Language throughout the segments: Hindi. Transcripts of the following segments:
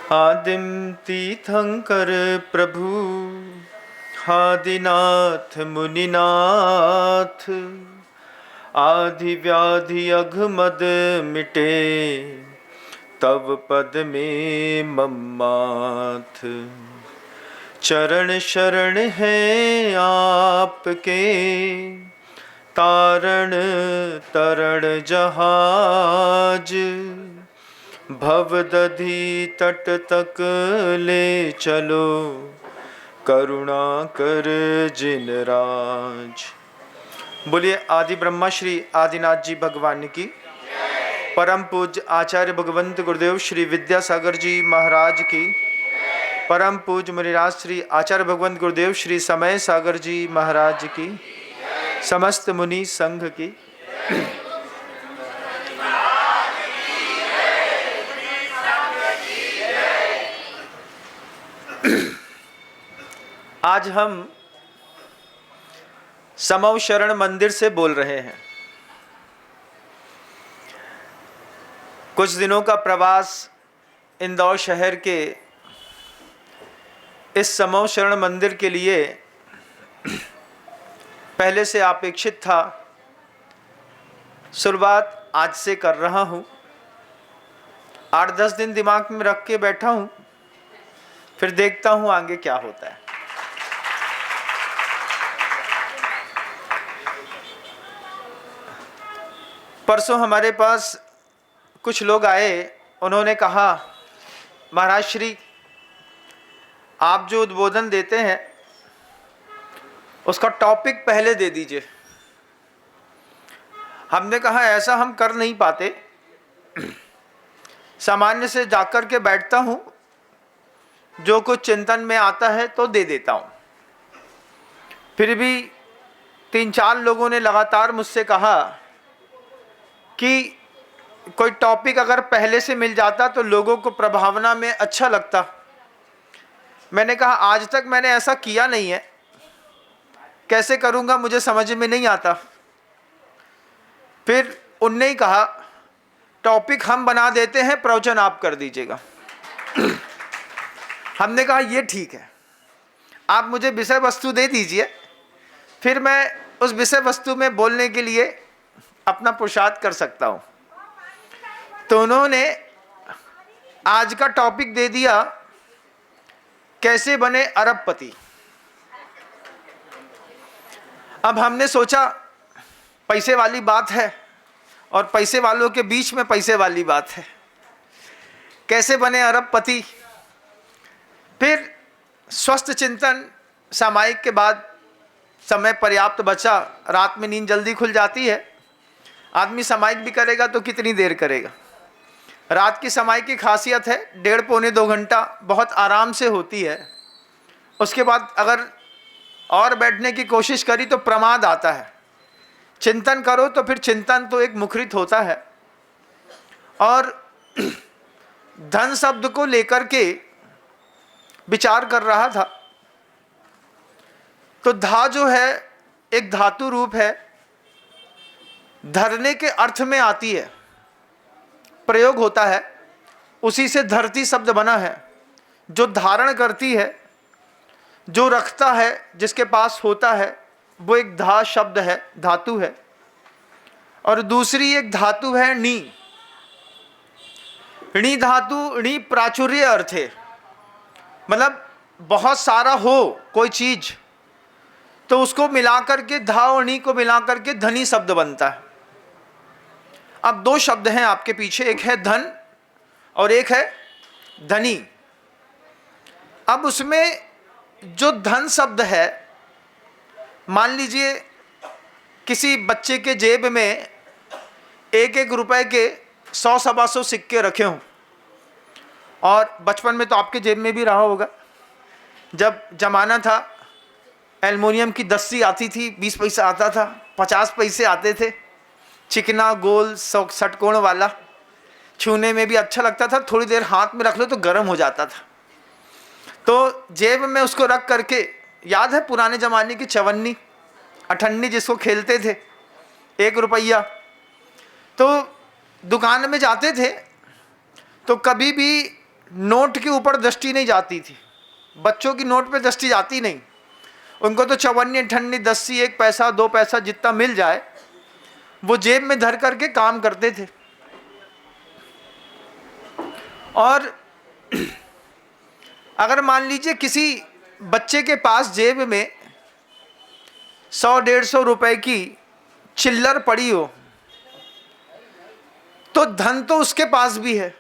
आदिम तीर्थंकर प्रभु आदिनाथ मुनिनाथ, आदि व्याधि अघमद मिटे तव पद में मम्माथ। चरण शरण है आपके, तारण तरण जहाज, भवदधि तट तक ले चलो, करुणा कर जिन राज। बोलिए आदि ब्रह्मा श्री आदिनाथ जी भगवान की, परम पूज्य आचार्य भगवंत गुरुदेव श्री विद्यासागर जी महाराज की, परम पूज्य मुनिराज श्री आचार्य भगवंत गुरुदेव श्री समय सागर जी महाराज की, समस्त मुनि संघ की। आज हम समव शरण मंदिर से बोल रहे हैं। कुछ दिनों का प्रवास इंदौर शहर के इस समव शरण मंदिर के लिए पहले से अपेक्षित था। शुरुआत आज से कर रहा हूँ। 8-10 दिन दिमाग में रख के बैठा हूँ, फिर देखता हूँ आगे क्या होता है। परसों हमारे पास कुछ लोग आए, उन्होंने कहा महाराज श्री आप जो उद्बोधन देते हैं उसका टॉपिक पहले दे दीजिए। हमने कहा ऐसा हम कर नहीं पाते, सामान्य से जाकर के बैठता हूँ, जो कुछ चिंतन में आता है तो दे देता हूँ। फिर भी 3-4 लोगों ने लगातार मुझसे कहा कि कोई टॉपिक अगर पहले से मिल जाता तो लोगों को प्रभावना में अच्छा लगता। मैंने कहा आज तक मैंने ऐसा किया नहीं है, कैसे करूँगा मुझे समझ में नहीं आता। फिर उनने ही कहा टॉपिक हम बना देते हैं, प्रवचन आप कर दीजिएगा। हमने कहा ये ठीक है, आप मुझे विषय वस्तु दे दीजिए, फिर मैं उस विषय वस्तु में बोलने के लिए अपना पुरुषार्थ कर सकता हूँ। तो उन्होंने आज का टॉपिक दे दिया, कैसे बने अरबपति। अब हमने सोचा पैसे वाली बात है और पैसे वालों के बीच में पैसे वाली बात है, कैसे बने अरबपति। फिर स्वस्थ चिंतन, सामायिक के बाद समय पर्याप्त बचा, रात में नींद जल्दी खुल जाती है। आदमी सामायिक भी करेगा तो कितनी देर करेगा। रात की सामायिक की खासियत है 1.5-2 घंटा बहुत आराम से होती है। उसके बाद अगर और बैठने की कोशिश करी तो प्रमाद आता है। चिंतन करो तो फिर चिंतन तो एक मुखरित होता है। और धन शब्द को लेकर के विचार कर रहा था। तो धा जो है एक धातु रूप है, धरने के अर्थ में आती है, प्रयोग होता है, उसी से धरती शब्द बना है। जो धारण करती है, जो रखता है, जिसके पास होता है, वो एक धा शब्द है, धातु है। और दूसरी एक धातु है णी। णी धातु, णी प्राचुर्य अर्थ है, मतलब बहुत सारा हो कोई चीज तो उसको मिलाकर के, धा और णी को मिलाकर के धनी शब्द बनता है। अब 2 शब्द हैं आपके पीछे, एक है धन और एक है धनी। अब उसमें जो धन शब्द है, मान लीजिए किसी बच्चे के जेब में 1-1 रुपए के 100-125 सिक्के रखे हों, और बचपन में तो आपके जेब में भी रहा होगा। जब जमाना था एल्युमिनियम की दस्ती आती थी, 20 पैसा आता था, 50 पैसे आते थे, चिकना गोल षटकोण वाला, छूने में भी अच्छा लगता था, थोड़ी देर हाथ में रख लो तो गर्म हो जाता था। तो जेब में उसको रख करके, याद है पुराने ज़माने की चवन्नी अठन्नी जिसको खेलते थे, 1 रुपया। तो दुकान में जाते थे तो कभी भी नोट के ऊपर दृष्टि नहीं जाती थी, बच्चों की नोट पे दृष्टि जाती नहीं, उनको तो चवन्नी ठन्नी 10 1 पैसा 2 पैसा जितना मिल जाए वो जेब में धर करके काम करते थे। और अगर मान लीजिए किसी बच्चे के पास जेब में 100-150 रुपए की चिल्लर पड़ी हो तो धन तो उसके पास भी है,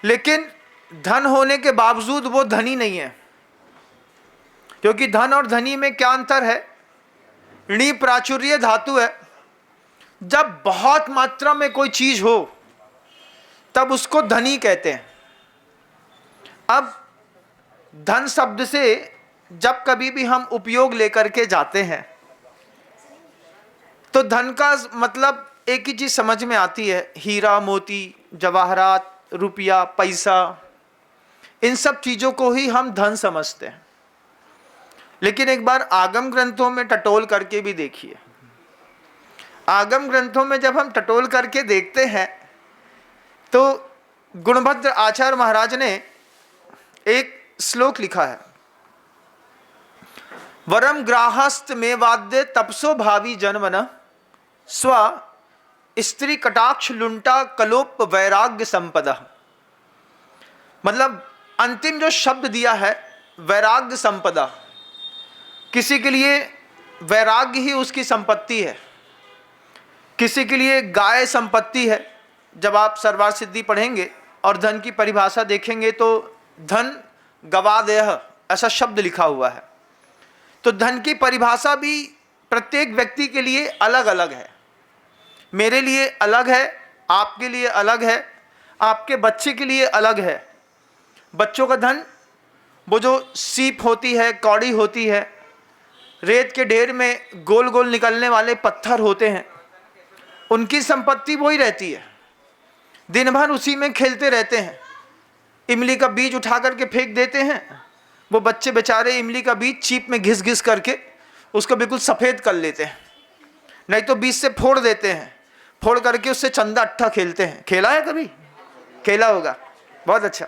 लेकिन धन होने के बावजूद वो धनी नहीं है। क्योंकि धन और धनी में क्या अंतर है? ऋणी प्राचुर्य धातु है। जब बहुत मात्रा में कोई चीज हो तब उसको धनी कहते हैं। अब धन शब्द से जब कभी भी हम उपयोग लेकर के जाते हैं तो धन का मतलब एक ही चीज समझ में आती है, हीरा मोती जवाहरात रुपया पैसा, इन सब चीजों को ही हम धन समझते हैं। लेकिन एक बार आगम ग्रंथों में टटोल करके भी देखिए। आगम ग्रंथों में जब हम टटोल करके देखते हैं तो गुणभद्र आचार्य महाराज ने एक श्लोक लिखा है, वरम ग्राहस्थ में वाद्य तपसो भावी जन्मन स्व स्त्री कटाक्ष लुंटा कलोप वैराग्य संपदा। मतलब अंतिम जो शब्द दिया है वैराग्य संपदा, किसी के लिए वैराग्य ही उसकी संपत्ति है, किसी के लिए गाय संपत्ति है। जब आप सर्वार सिद्धि पढ़ेंगे और धन की परिभाषा देखेंगे तो धन गवादेह ऐसा शब्द लिखा हुआ है। तो धन की परिभाषा भी प्रत्येक व्यक्ति के लिए अलग अलग है। मेरे लिए अलग है, आपके लिए अलग है, आपके बच्चे के लिए अलग है। बच्चों का धन वो जो सीप होती है, कौड़ी होती है, रेत के ढेर में गोल गोल निकलने वाले पत्थर होते हैं, उनकी संपत्ति वही रहती है। दिन भर उसी में खेलते रहते हैं। इमली का बीज उठा करके फेंक देते हैं, वो बच्चे बेचारे इमली का बीज चीप में घिस घिस करके उसको बिल्कुल सफ़ेद कर लेते हैं, नहीं तो बीज से फोड़ देते हैं, फोड़ करके उससे चंदा अट्ठा खेलते हैं। खेला है कभी? खेला होगा, बहुत अच्छा।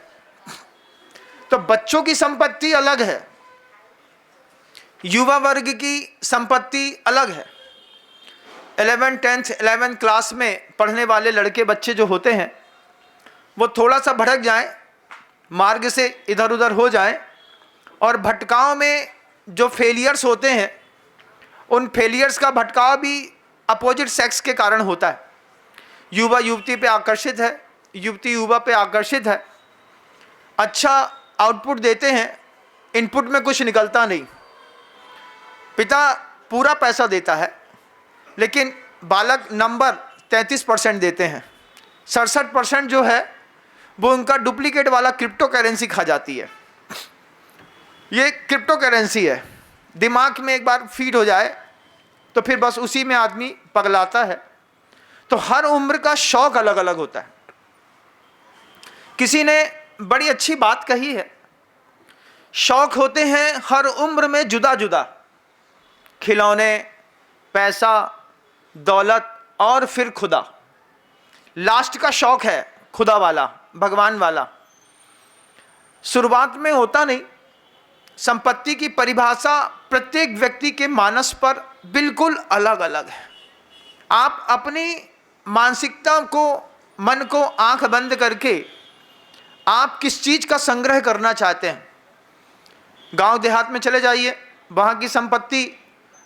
तो बच्चों की संपत्ति अलग है, युवा वर्ग की संपत्ति अलग है। 11th 10th 11th क्लास में पढ़ने वाले लड़के बच्चे जो होते हैं वो थोड़ा सा भटक जाएं, मार्ग से इधर उधर हो जाएं, और भटकाव में जो फेलियर्स होते हैं उन फेलियर्स का भटकाव भी अपोजिट सेक्स के कारण होता है। युवा युवती पे आकर्षित है, युवती युवा पे आकर्षित है, अच्छा आउटपुट देते हैं, इनपुट में कुछ निकलता नहीं। पिता पूरा पैसा देता है लेकिन बालक नंबर 33% देते हैं, 67% जो है वो उनका डुप्लीकेट वाला क्रिप्टो करेंसी खा जाती है। ये क्रिप्टो करेंसी है, दिमाग में एक बार फीड हो जाए तो फिर बस उसी में आदमी पगलाता है। तो हर उम्र का शौक अलग अलग होता है। किसी ने बड़ी अच्छी बात कही है, शौक होते हैं हर उम्र में जुदा जुदा, खिलौने, पैसा, दौलत और फिर खुदा। लास्ट का शौक है खुदा वाला, भगवान वाला। शुरुआत में होता नहीं। संपत्ति की परिभाषा प्रत्येक व्यक्ति के मानस पर बिल्कुल अलग अलग है। आप अपनी मानसिकता को, मन को आंख बंद करके आप किस चीज का संग्रह करना चाहते हैं। गांव देहात में चले जाइए, वहां की संपत्ति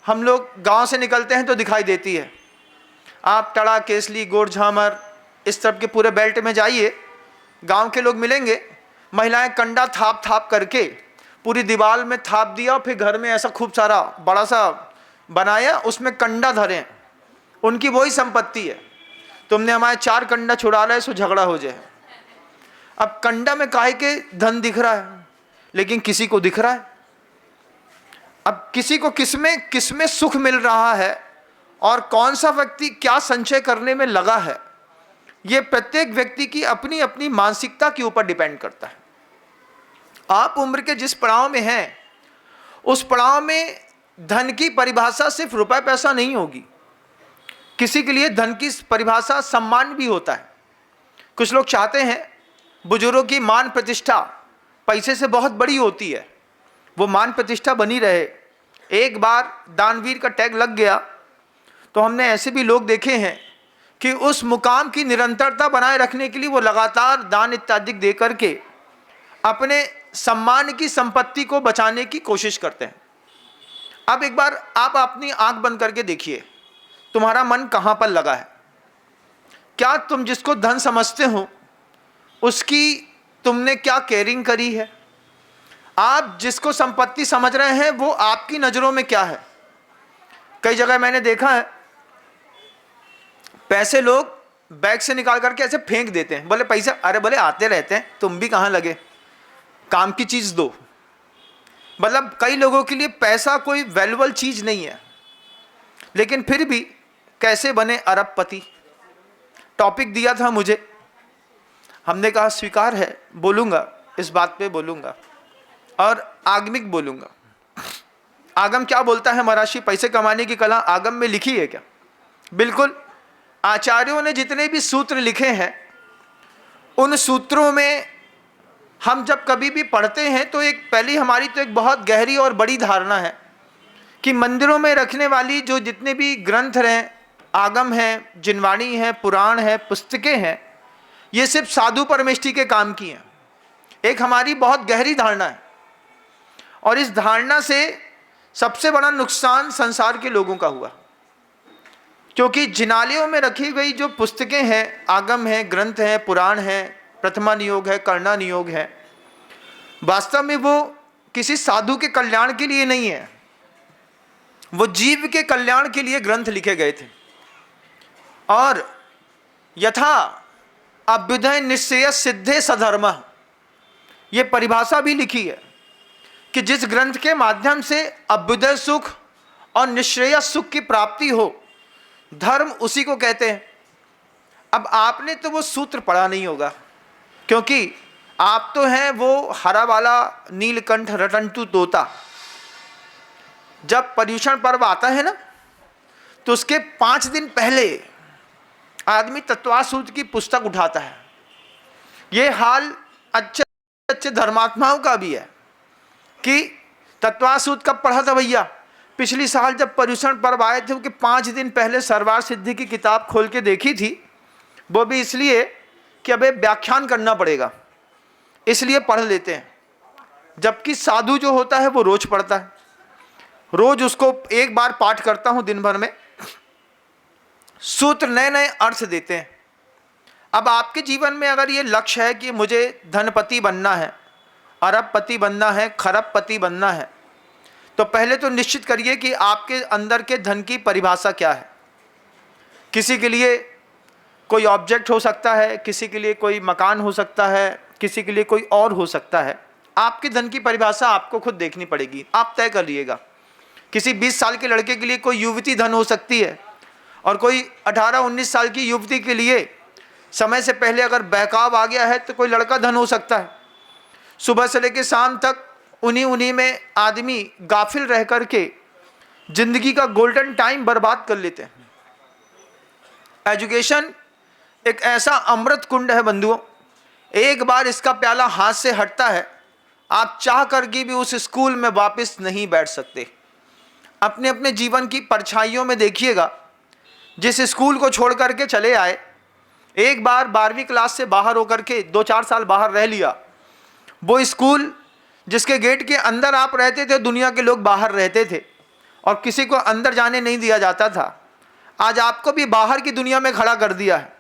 हम लोग गांव से निकलते हैं तो दिखाई देती है। आप टड़ा, केसली, गोरझामर इस तरफ के पूरे बेल्ट में जाइए, गांव के लोग मिलेंगे, महिलाएं कंडा थाप थाप करके पूरी दीवार में थाप दिया और फिर घर में ऐसा खूब सारा बड़ा सा बनाया, उसमें कंडा धरे। उनकी वही संपत्ति है। तुमने हमारे 4 कंडा छुड़ा रहे सो झगड़ा हो जाए। अब कंडा में काहे के धन दिख रहा है, लेकिन किसी को दिख रहा है। अब किसी को किसमें सुख मिल रहा है और कौन सा व्यक्ति क्या संचय करने में लगा है, ये प्रत्येक व्यक्ति की अपनी अपनी मानसिकता के ऊपर डिपेंड करता है। आप उम्र के जिस पड़ाव में हैं उस पड़ाव में धन की परिभाषा सिर्फ रुपए पैसा नहीं होगी। किसी के लिए धन की परिभाषा सम्मान भी होता है। कुछ लोग चाहते हैं बुजुर्गों की मान प्रतिष्ठा पैसे से बहुत बड़ी होती है, वो मान प्रतिष्ठा बनी रहे। एक बार दानवीर का टैग लग गया तो हमने ऐसे भी लोग देखे हैं कि उस मुकाम की निरंतरता बनाए रखने के लिए वो लगातार दान इत्यादि दे करके अपने सम्मान की संपत्ति को बचाने की कोशिश करते हैं। अब एक बार आप अपनी आंख बंद करके देखिए, तुम्हारा मन कहाँ पर लगा है? क्या तुम जिसको धन समझते हो उसकी तुमने क्या केयरिंग करी है? आप जिसको संपत्ति समझ रहे हैं वो आपकी नज़रों में क्या है? कई जगह मैंने देखा है पैसे लोग बैग से निकाल करके ऐसे फेंक देते हैं, बोले पैसे, अरे बोले आते रहते हैं, तुम भी कहाँ लगे, काम की चीज़ दो। मतलब कई लोगों के लिए पैसा कोई वैल्यूबल चीज़ नहीं है, लेकिन फिर भी कैसे बने अरबपति टॉपिक दिया था मुझे, हमने कहा स्वीकार है, बोलूँगा, इस बात पे बोलूँगा और आगमिक बोलूँगा। आगम क्या बोलता है? महर्षि पैसे कमाने की कला आगम में लिखी है क्या? बिल्कुल। आचार्यों ने जितने भी सूत्र लिखे हैं उन सूत्रों में हम जब कभी भी पढ़ते हैं तो एक पहली हमारी तो एक बहुत गहरी और बड़ी धारणा है कि मंदिरों में रखने वाली जो जितने भी ग्रंथ हैं, आगम हैं, जिनवाणी है, पुराण है, पुस्तकें हैं, ये सिर्फ साधु परमेष्ठी के काम की हैं। एक हमारी बहुत गहरी धारणा है और इस धारणा से सबसे बड़ा नुकसान संसार के लोगों का हुआ, क्योंकि जिनालयों में रखी गई जो पुस्तकें हैं, आगम हैं, ग्रंथ हैं, पुराण हैं, प्रथमा नियोग है, करना नियोग है, वास्तव में वो किसी साधु के कल्याण के लिए नहीं है, वो जीव के कल्याण के लिए ग्रंथ लिखे गए थे। और यथा अभ्युदय निश्चय सिद्धे सधर्म, ये परिभाषा भी लिखी है कि जिस ग्रंथ के माध्यम से अभ्युदय सुख और निश्चय सुख की प्राप्ति हो, धर्म उसी को कहते हैं। अब आपने तो वो सूत्र पढ़ा नहीं होगा, क्योंकि आप तो हैं वो हरा वाला नीलकंठ रटंतु तोता। जब पर्युषण पर्व आता है ना, तो उसके 5 दिन पहले आदमी तत्वासूत्र की पुस्तक उठाता है। ये हाल अच्छे अच्छे धर्मात्माओं का भी है कि तत्वासूत्र कब पढ़ा था भैया? पिछली साल जब पर्युषण पर्व आए थे, कि 5 दिन पहले सरवार सिद्धि की किताब खोल के देखी थी, वो भी इसलिए कि अबे व्याख्यान करना पड़ेगा, इसलिए पढ़ लेते हैं। जबकि साधु जो होता है वो रोज पढ़ता है, रोज उसको एक बार पाठ करता हूँ दिन भर में, सूत्र नए नए अर्थ देते हैं। अब आपके जीवन में अगर ये लक्ष्य है कि मुझे धनपति बनना है, अरबपति बनना है, खरबपति बनना है, तो पहले तो निश्चित करिए कि आपके अंदर के धन की परिभाषा क्या है। किसी के लिए कोई ऑब्जेक्ट हो सकता है, किसी के लिए कोई मकान हो सकता है, किसी के लिए कोई और हो सकता है। आपके धन की परिभाषा आपको खुद देखनी पड़ेगी, आप तय कर लिएगा। किसी 20 साल के लड़के के लिए कोई युवती धन हो सकती है, और कोई 18-19 साल की युवती के लिए समय से पहले अगर बहकाव आ गया है तो कोई लड़का धन हो सकता है। सुबह से लेकर शाम तक उन्हीं में आदमी गाफिल रह करके जिंदगी का गोल्डन टाइम बर्बाद कर लेते हैं। एजुकेशन एक ऐसा अमृत कुंड है बंधुओं, एक बार इसका प्याला हाथ से हटता है, आप चाह करके भी उस स्कूल में वापस नहीं बैठ सकते। अपने अपने जीवन की परछाइयों में देखिएगा, जिस स्कूल को छोड़ करके चले आए, एक बार 12वीं क्लास से बाहर होकर के 2-4 साल बाहर रह लिया, वो स्कूल जिसके गेट के अंदर आप रहते थे, दुनिया के लोग बाहर रहते थे और किसी को अंदर जाने नहीं दिया जाता था, आज आपको भी बाहर की दुनिया में खड़ा कर दिया है।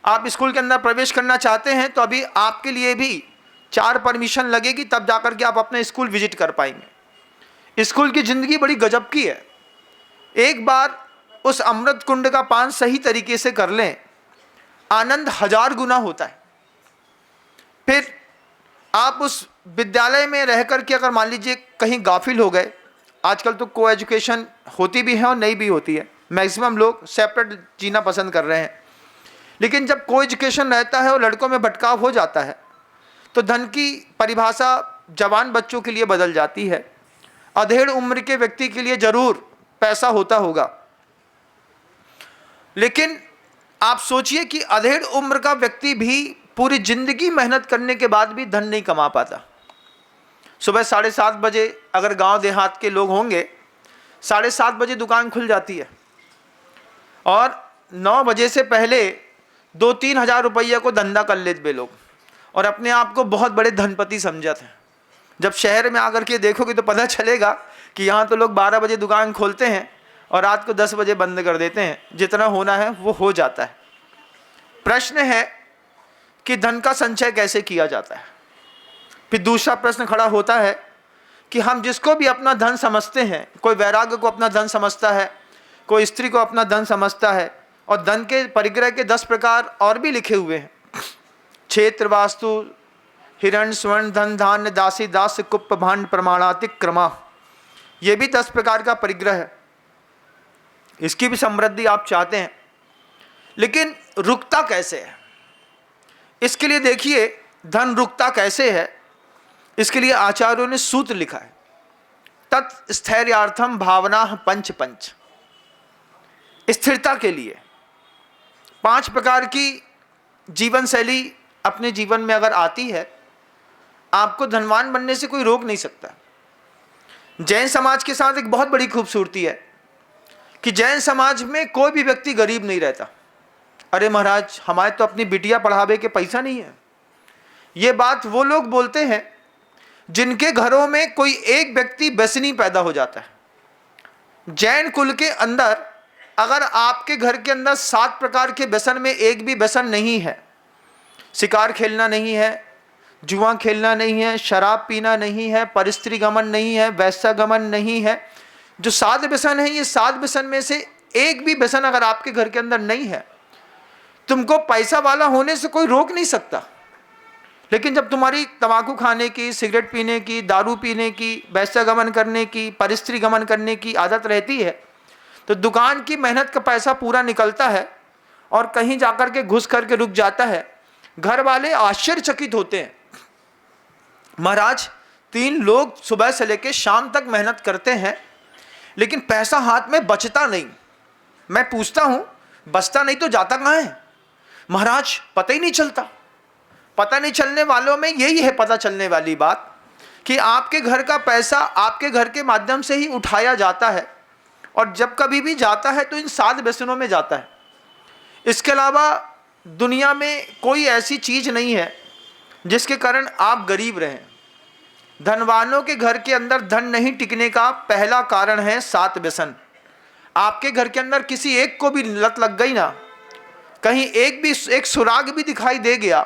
आप स्कूल के अंदर प्रवेश करना चाहते हैं तो अभी आपके लिए भी 4 परमिशन लगेगी, तब जाकर के आप अपने स्कूल विजिट कर पाएंगे। स्कूल की ज़िंदगी बड़ी गजब की है। एक बार उस अमृत कुंड का पान सही तरीके से कर लें, आनंद 1000 गुना होता है। फिर आप उस विद्यालय में रह कर के अगर मान लीजिए कहीं गाफिल हो गए, आजकल तो को एजुकेशन होती भी है और नहीं भी होती है, मैक्सिमम लोग सेपरेट जीना पसंद कर रहे हैं, लेकिन जब को एजुकेशन रहता है और लड़कों में भटकाव हो जाता है तो धन की परिभाषा जवान बच्चों के लिए बदल जाती है। अधेड़ उम्र के व्यक्ति के लिए जरूर पैसा होता होगा, लेकिन आप सोचिए कि अधेड़ उम्र का व्यक्ति भी पूरी जिंदगी मेहनत करने के बाद भी धन नहीं कमा पाता। सुबह 7:30 बजे अगर गांव देहात के लोग होंगे, 7:30 बजे दुकान खुल जाती है और 9 बजे से पहले 2-3 हज़ार रुपये को धंधा कर लेते वे लोग और अपने आप को बहुत बड़े धनपति समझते हैं। जब शहर में आकर के देखोगे तो पता चलेगा कि यहाँ तो लोग 12 बजे दुकान खोलते हैं और रात को 10 बजे बंद कर देते हैं। जितना होना है वो हो जाता है। प्रश्न है कि धन का संचय कैसे किया जाता है। फिर दूसरा प्रश्न खड़ा होता है कि हम जिसको भी अपना धन समझते हैं, कोई वैराग्य को अपना धन समझता है, कोई स्त्री को अपना धन समझता है, और धन के परिग्रह के 10 प्रकार और भी लिखे हुए हैं। क्षेत्र, वास्तु, हिरण, स्वर्ण, धन, धान्य, दासी, दास, कुप्प, भांड, प्रमाणातिक क्रमा, ये भी 10 प्रकार का परिग्रह है। इसकी भी समृद्धि आप चाहते हैं, लेकिन रुकता कैसे है? इसके लिए देखिए धन रुकता कैसे है। इसके लिए आचार्यों ने सूत्र लिखा है, तत्स्थैर्यार्थम भावना पंच पंच। स्थिरता के लिए 5 प्रकार की जीवन शैली अपने जीवन में अगर आती है, आपको धनवान बनने से कोई रोक नहीं सकता। जैन समाज के साथ एक बहुत बड़ी खूबसूरती है कि जैन समाज में कोई भी व्यक्ति गरीब नहीं रहता। अरे महाराज, हमारे तो अपनी बिटिया पढ़ावे के पैसा नहीं है। ये बात वो लोग बोलते हैं जिनके घरों में कोई एक व्यक्ति व्यसनी पैदा हो जाता है। जैन कुल के अंदर अगर आपके घर के अंदर 7 प्रकार के व्यसन में एक भी व्यसन नहीं है, शिकार खेलना नहीं है, जुआ खेलना नहीं है, शराब पीना नहीं है, परिस्त्री गमन नहीं है, वैश्य गमन नहीं है, जो 7 व्यसन है, ये 7 व्यसन में से एक भी व्यसन अगर आपके घर के अंदर नहीं है, तुमको पैसा वाला होने से कोई रोक नहीं सकता। लेकिन जब तुम्हारी तंबाकू खाने की, सिगरेट पीने की, दारू पीने की, वैश्य गमन करने की, परिस्त्री गमन करने की आदत रहती है, तो दुकान की मेहनत का पैसा पूरा निकलता है और कहीं जाकर के घुस करके रुक जाता है। घर वाले आश्चर्यचकित होते हैं, महाराज 3 लोग सुबह से लेकर शाम तक मेहनत करते हैं लेकिन पैसा हाथ में बचता नहीं। मैं पूछता हूं बचता नहीं तो जाता कहां है? महाराज पता ही नहीं चलता। पता नहीं चलने वालों में यही है पता चलने वाली बात कि आपके घर का पैसा आपके घर के माध्यम से ही उठाया जाता है और जब कभी भी जाता है तो इन 7 व्यसनों में जाता है। इसके अलावा दुनिया में कोई ऐसी चीज नहीं है जिसके कारण आप गरीब रहें। धनवानों के घर के अंदर धन नहीं टिकने का पहला कारण है 7 व्यसन। आपके घर के अंदर किसी एक को भी लत लग गई ना, कहीं एक सुराग भी दिखाई दे गया,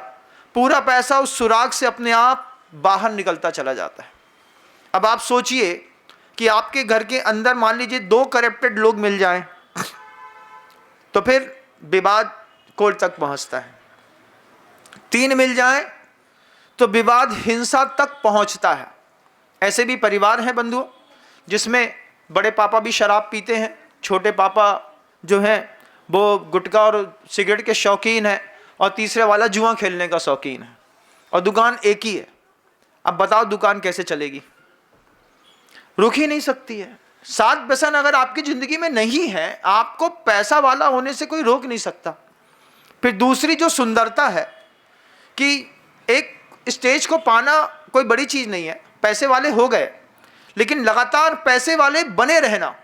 पूरा पैसा उस सुराग से अपने आप बाहर निकलता चला जाता है। अब आप सोचिए कि आपके घर के अंदर मान लीजिए 2 करप्टेड लोग मिल जाएं तो फिर विवाद कोर्ट तक पहुंचता है। 3 मिल जाएं तो विवाद हिंसा तक पहुंचता है। ऐसे भी परिवार हैं बंधुओं जिसमें बड़े पापा भी शराब पीते हैं, छोटे पापा जो हैं वो गुटखा और सिगरेट के शौकीन हैं और तीसरे वाला जुआ खेलने का शौकीन है और दुकान एक ही है। अब बताओ दुकान कैसे चलेगी? रुक ही नहीं सकती है। 7 व्यसन अगर आपकी जिंदगी में नहीं है, आपको पैसा वाला होने से कोई रोक नहीं सकता। फिर दूसरी जो सुंदरता है कि एक स्टेज को पाना कोई बड़ी चीज नहीं है। पैसे वाले हो गए लेकिन लगातार पैसे वाले बने रहना,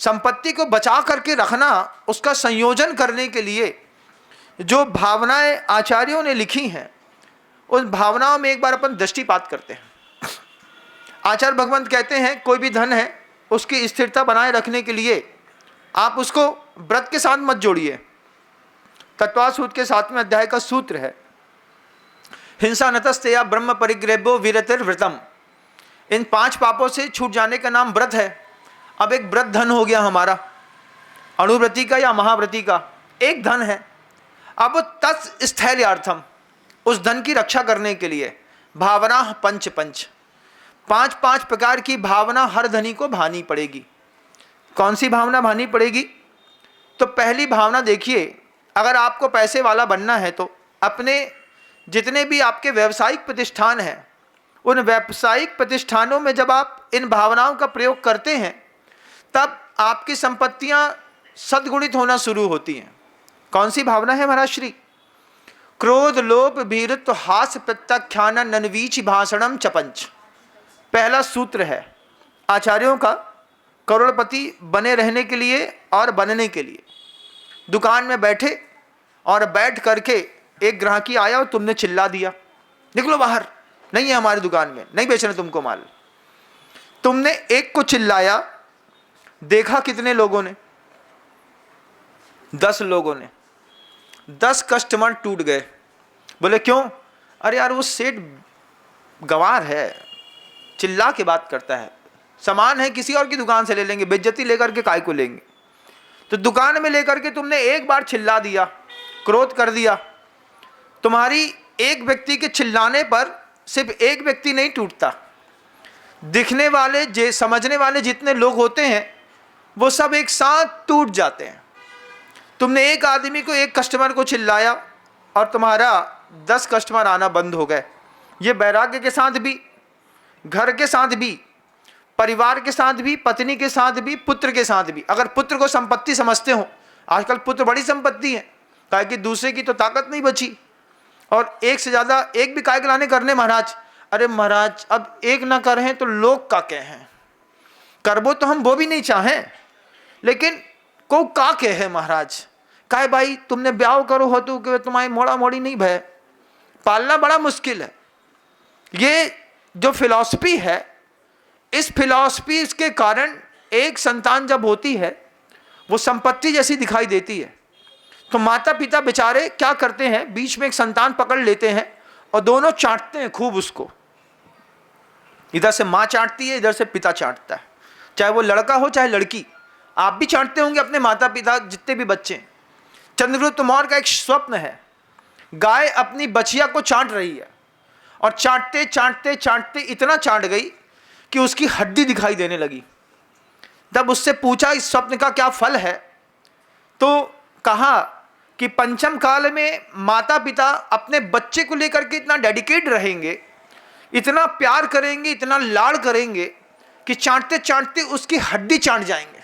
संपत्ति को बचा करके रखना, उसका संयोजन करने के लिए जो भावनाएं आचार्यों ने लिखी हैं, उन भावनाओं में एक बार अपन दृष्टिपात करते हैं। आचार्य भगवंत कहते हैं कोई भी धन है उसकी स्थिरता बनाए रखने के लिए आप उसको व्रत के साथ मत जोड़िए। तत्वास सूत्र के 7वें अध्याय का सूत्र है, हिंसा नतस्तेया ब्रह्म परिग्रहो विरतिर व्रतम। इन 5 पापों से छूट जाने का नाम व्रत है। अब एक व्रत धन हो गया हमारा, अणुव्रती का या महाव्रती का एक धन है। अब तत्स्थैर्यार्थम, उस धन की रक्षा करने के लिए भावना पंच पंच, 5 प्रकार की भावना हर धनी को भानी पड़ेगी। कौन सी भावना भानी पड़ेगी? तो पहली भावना देखिए, अगर आपको पैसे वाला बनना है तो अपने जितने भी आपके व्यावसायिक प्रतिष्ठान हैं, उन व्यावसायिक प्रतिष्ठानों में जब आप इन भावनाओं का प्रयोग करते हैं तब आपकी संपत्तियां सद्गुणित होना शुरू होती हैं। कौन सी भावना है महाराज श्री? क्रोध लोभ भीरुत्व हास प्रत्याख्यान ननवीच भाषणम चपंच। पहला सूत्र है आचार्यों का करोड़पति बने रहने के लिए और बनने के लिए। दुकान में बैठे और बैठ करके एक ग्राहकी आया और तुमने चिल्ला दिया, निकलो बाहर, नहीं है हमारी दुकान में, नहीं बेचना तुमको माल। तुमने एक को चिल्लाया, देखा कितने लोगों ने? 10 लोगों ने। 10 कस्टमर टूट गए। बोले क्यों? अरे यार वो सेठ गंवार है, चिल्ला के बात करता है, सामान है किसी और की दुकान से ले लेंगे, बेइज्जती लेकर के काय को लेंगे। तो दुकान में लेकर के तुमने एक बार चिल्ला दिया, क्रोध कर दिया। तुम्हारी एक व्यक्ति के चिल्लाने पर सिर्फ एक व्यक्ति नहीं टूटता, दिखने वाले समझने वाले जितने लोग होते हैं वो सब एक साथ टूट जाते हैं। तुमने एक आदमी को, एक कस्टमर को चिल्लाया और तुम्हारा 10 कस्टमर आना बंद हो गए। ये वैराग्य के साथ भी, घर के साथ भी, परिवार के साथ भी, पत्नी के साथ भी, पुत्र के साथ भी। अगर पुत्र को संपत्ति समझते हो, आजकल पुत्र बड़ी संपत्ति है, काहे कि दूसरे की तो ताकत नहीं बची, और एक से ज़्यादा एक भी काय लाने करने महाराज। अरे महाराज अब एक ना करें तो लोग का कहें, करबो तो हम वो भी नहीं चाहें, लेकिन को का कहे महाराज। काहे भाई तुमने ब्याह करो हो तो कि तुम्हारी मोड़ा मोड़ी नहीं भय, पालना बड़ा मुश्किल है। ये जो फिलॉसफी है, इस फिलॉसफी के कारण एक संतान जब होती है वो संपत्ति जैसी दिखाई देती है। तो माता पिता बेचारे क्या करते हैं, बीच में एक संतान पकड़ लेते हैं और दोनों चाटते हैं खूब उसको। इधर से माँ चाटती है, इधर से पिता चाटता है, चाहे वो लड़का हो चाहे लड़की। आप भी चाटते होंगे अपने माता पिता, जितने भी बच्चे। चंद्रगुप्त मौर्य का एक स्वप्न है, गाय अपनी बछिया को चाट रही है और चाटते चाटते चाटते इतना चाट गई कि उसकी हड्डी दिखाई देने लगी। तब उससे पूछा इस स्वप्न का क्या फल है, तो कहा कि पंचम काल में माता पिता अपने बच्चे को लेकर के इतना डेडिकेट रहेंगे, इतना प्यार करेंगे, इतना लाड़ करेंगे कि चाटते चाटते उसकी हड्डी चाट जाएंगे।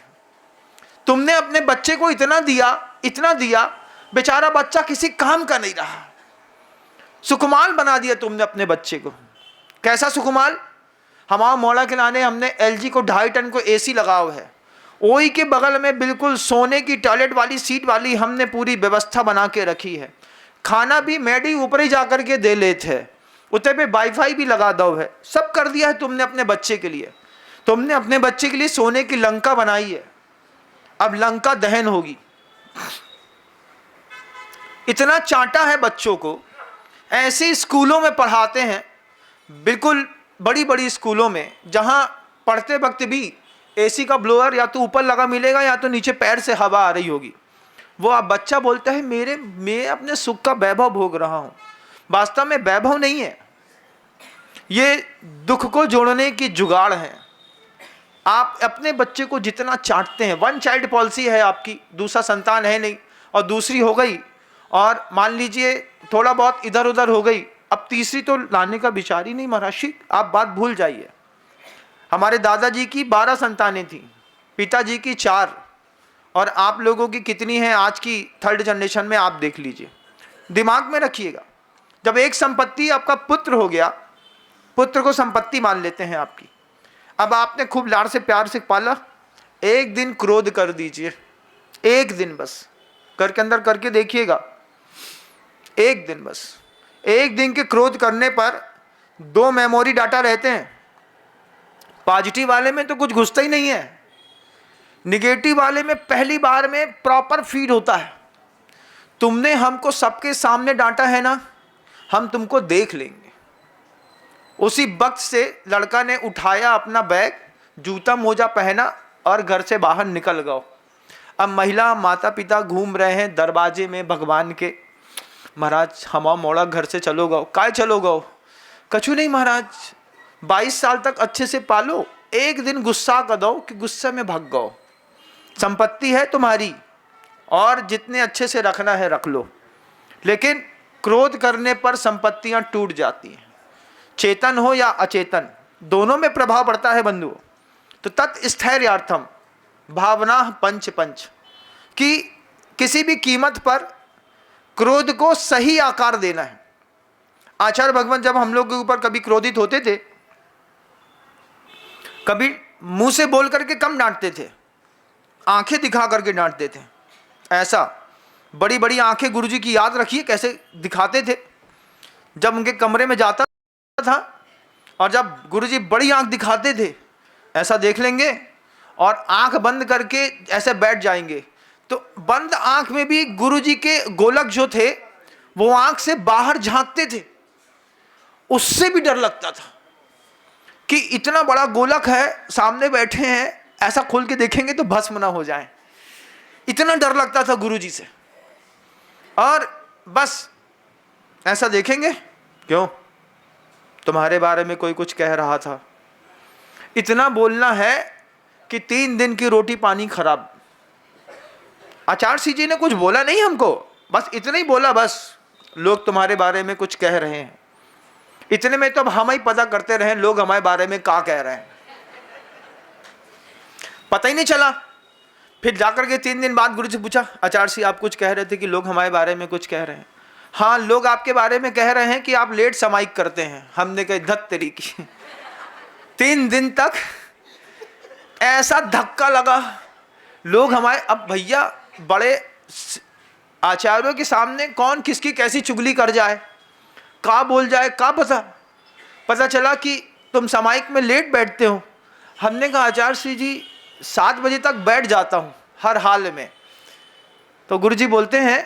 तुमने अपने बच्चे को इतना दिया, बेचारा बच्चा किसी काम का नहीं रहा, सुकुमाल बना दिया तुमने अपने बच्चे को। कैसा सुकुमाल? हमारा मोड़ा के लाने हमने LG को 2.5 टन को AC लगा हुआ है, ओई के बगल में बिल्कुल सोने की टॉयलेट वाली सीट वाली हमने पूरी व्यवस्था बना के रखी है। खाना भी मैडी ऊपर ही जाकर के दे लेते हैं, उतने पे वाईफाई भी लगा दो है, सब कर दिया है तुमने अपने बच्चे के लिए। तुमने अपने बच्चे के लिए सोने की लंका बनाई है, अब लंका दहन होगी। इतना चाटा है बच्चों को। ऐसे स्कूलों में पढ़ाते हैं, बिल्कुल बड़ी बड़ी स्कूलों में, जहां पढ़ते वक्त भी AC का ब्लोअर या तो ऊपर लगा मिलेगा या तो नीचे पैर से हवा आ रही होगी। वो अब बच्चा बोलता है मैं अपने सुख का वैभव भोग रहा हूं। वास्तव में वैभव नहीं है, ये दुख को जोड़ने की जुगाड़ है। आप अपने बच्चे को जितना चाटते हैं, 1 चाइल्ड पॉलिसी है आपकी, दूसरा संतान है नहीं, और दूसरी हो गई और मान लीजिए थोड़ा बहुत इधर उधर हो गई, अब तीसरी तो लाने का विचार ही नहीं महाराज। आप बात भूल जाइए। हमारे दादाजी की 12 संतानें थी, पिताजी की 4, और आप लोगों की कितनी है आज की 3rd जनरेशन में, आप देख लीजिए। दिमाग में रखिएगा, जब एक संपत्ति आपका पुत्र हो गया, पुत्र को संपत्ति मान लेते हैं आपकी, अब आपने खूब लाड़ से प्यार से पाला, एक दिन क्रोध कर दीजिए, एक दिन बस घर के अंदर करके देखिएगा, एक दिन बस। एक दिन के क्रोध करने पर 2 मेमोरी डाटा रहते हैं। पॉजिटिव वाले में तो कुछ घुसता ही नहीं है, निगेटिव वाले में पहली बार में प्रॉपर फीड होता है। तुमने हमको सबके सामने डांटा है ना, हम तुमको देख लेंगे। उसी वक्त से लड़का ने उठाया अपना बैग, जूता मोजा पहना और घर से बाहर निकल गया। अब महिला माता पिता घूम रहे हैं दरवाजे में भगवान के, महाराज हमारा मोड़ा घर से चलो गो। काय चलो गो? कछु नहीं महाराज, 22 साल तक अच्छे से पालो, एक दिन गुस्सा कर दो कि गुस्से में भाग गो। संपत्ति है तुम्हारी और जितने अच्छे से रखना है रख लो, लेकिन क्रोध करने पर संपत्तियां टूट जाती हैं। चेतन हो या अचेतन, दोनों में प्रभाव पड़ता है बंधुओं। तो क्रोध को सही आकार देना है। आचार्य भगवान जब हम लोग के ऊपर कभी क्रोधित होते थे, कभी मुंह से बोल करके कम डांटते थे, आंखें दिखा करके डांटते थे। ऐसा बड़ी बड़ी आंखें गुरुजी की याद रखिए कैसे दिखाते थे। जब उनके कमरे में जाता था और जब गुरुजी बड़ी आंख दिखाते थे, ऐसा देख लेंगे और आंख बंद करके ऐसे बैठ जाएंगे, तो बंद आंख में भी गुरुजी के गोलक जो थे वो आंख से बाहर झांकते थे। उससे भी डर लगता था कि इतना बड़ा गोलक है, सामने बैठे हैं, ऐसा खोल के देखेंगे तो भस्म ना हो जाए। इतना डर लगता था गुरुजी से। और बस ऐसा देखेंगे, क्यों, तुम्हारे बारे में कोई कुछ कह रहा था। इतना बोलना है कि 3 दिन की रोटी पानी खराब। आचार्य सिंह जी ने कुछ बोला नहीं हमको, बस इतना ही बोला, बस लोग तुम्हारे बारे में कुछ कह रहे हैं। इतने में तो अब हम ही पता करते रहे लोग हमारे बारे में क्या कह रहे हैं, पता ही नहीं चला। फिर जाकर के 3 दिन बाद गुरु से पूछा, आचार्य सिंह आप कुछ कह रहे थे कि लोग हमारे बारे में कुछ कह रहे हैं। हाँ, लोग आपके बारे में कह रहे हैं कि आप लेट समाइक करते हैं। हमने कही धत तेरी की। 3 दिन तक ऐसा धक्का लगा। लोग हमारे, अब भैया बड़े आचार्यों के सामने कौन किसकी कैसी चुगली कर जाए, का बोल जाए, का पता चला कि तुम समाइक में लेट बैठते हो। हमने कहा आचार्य सिंह जी 7 बजे तक बैठ जाता हूँ हर हाल में। तो गुरुजी बोलते हैं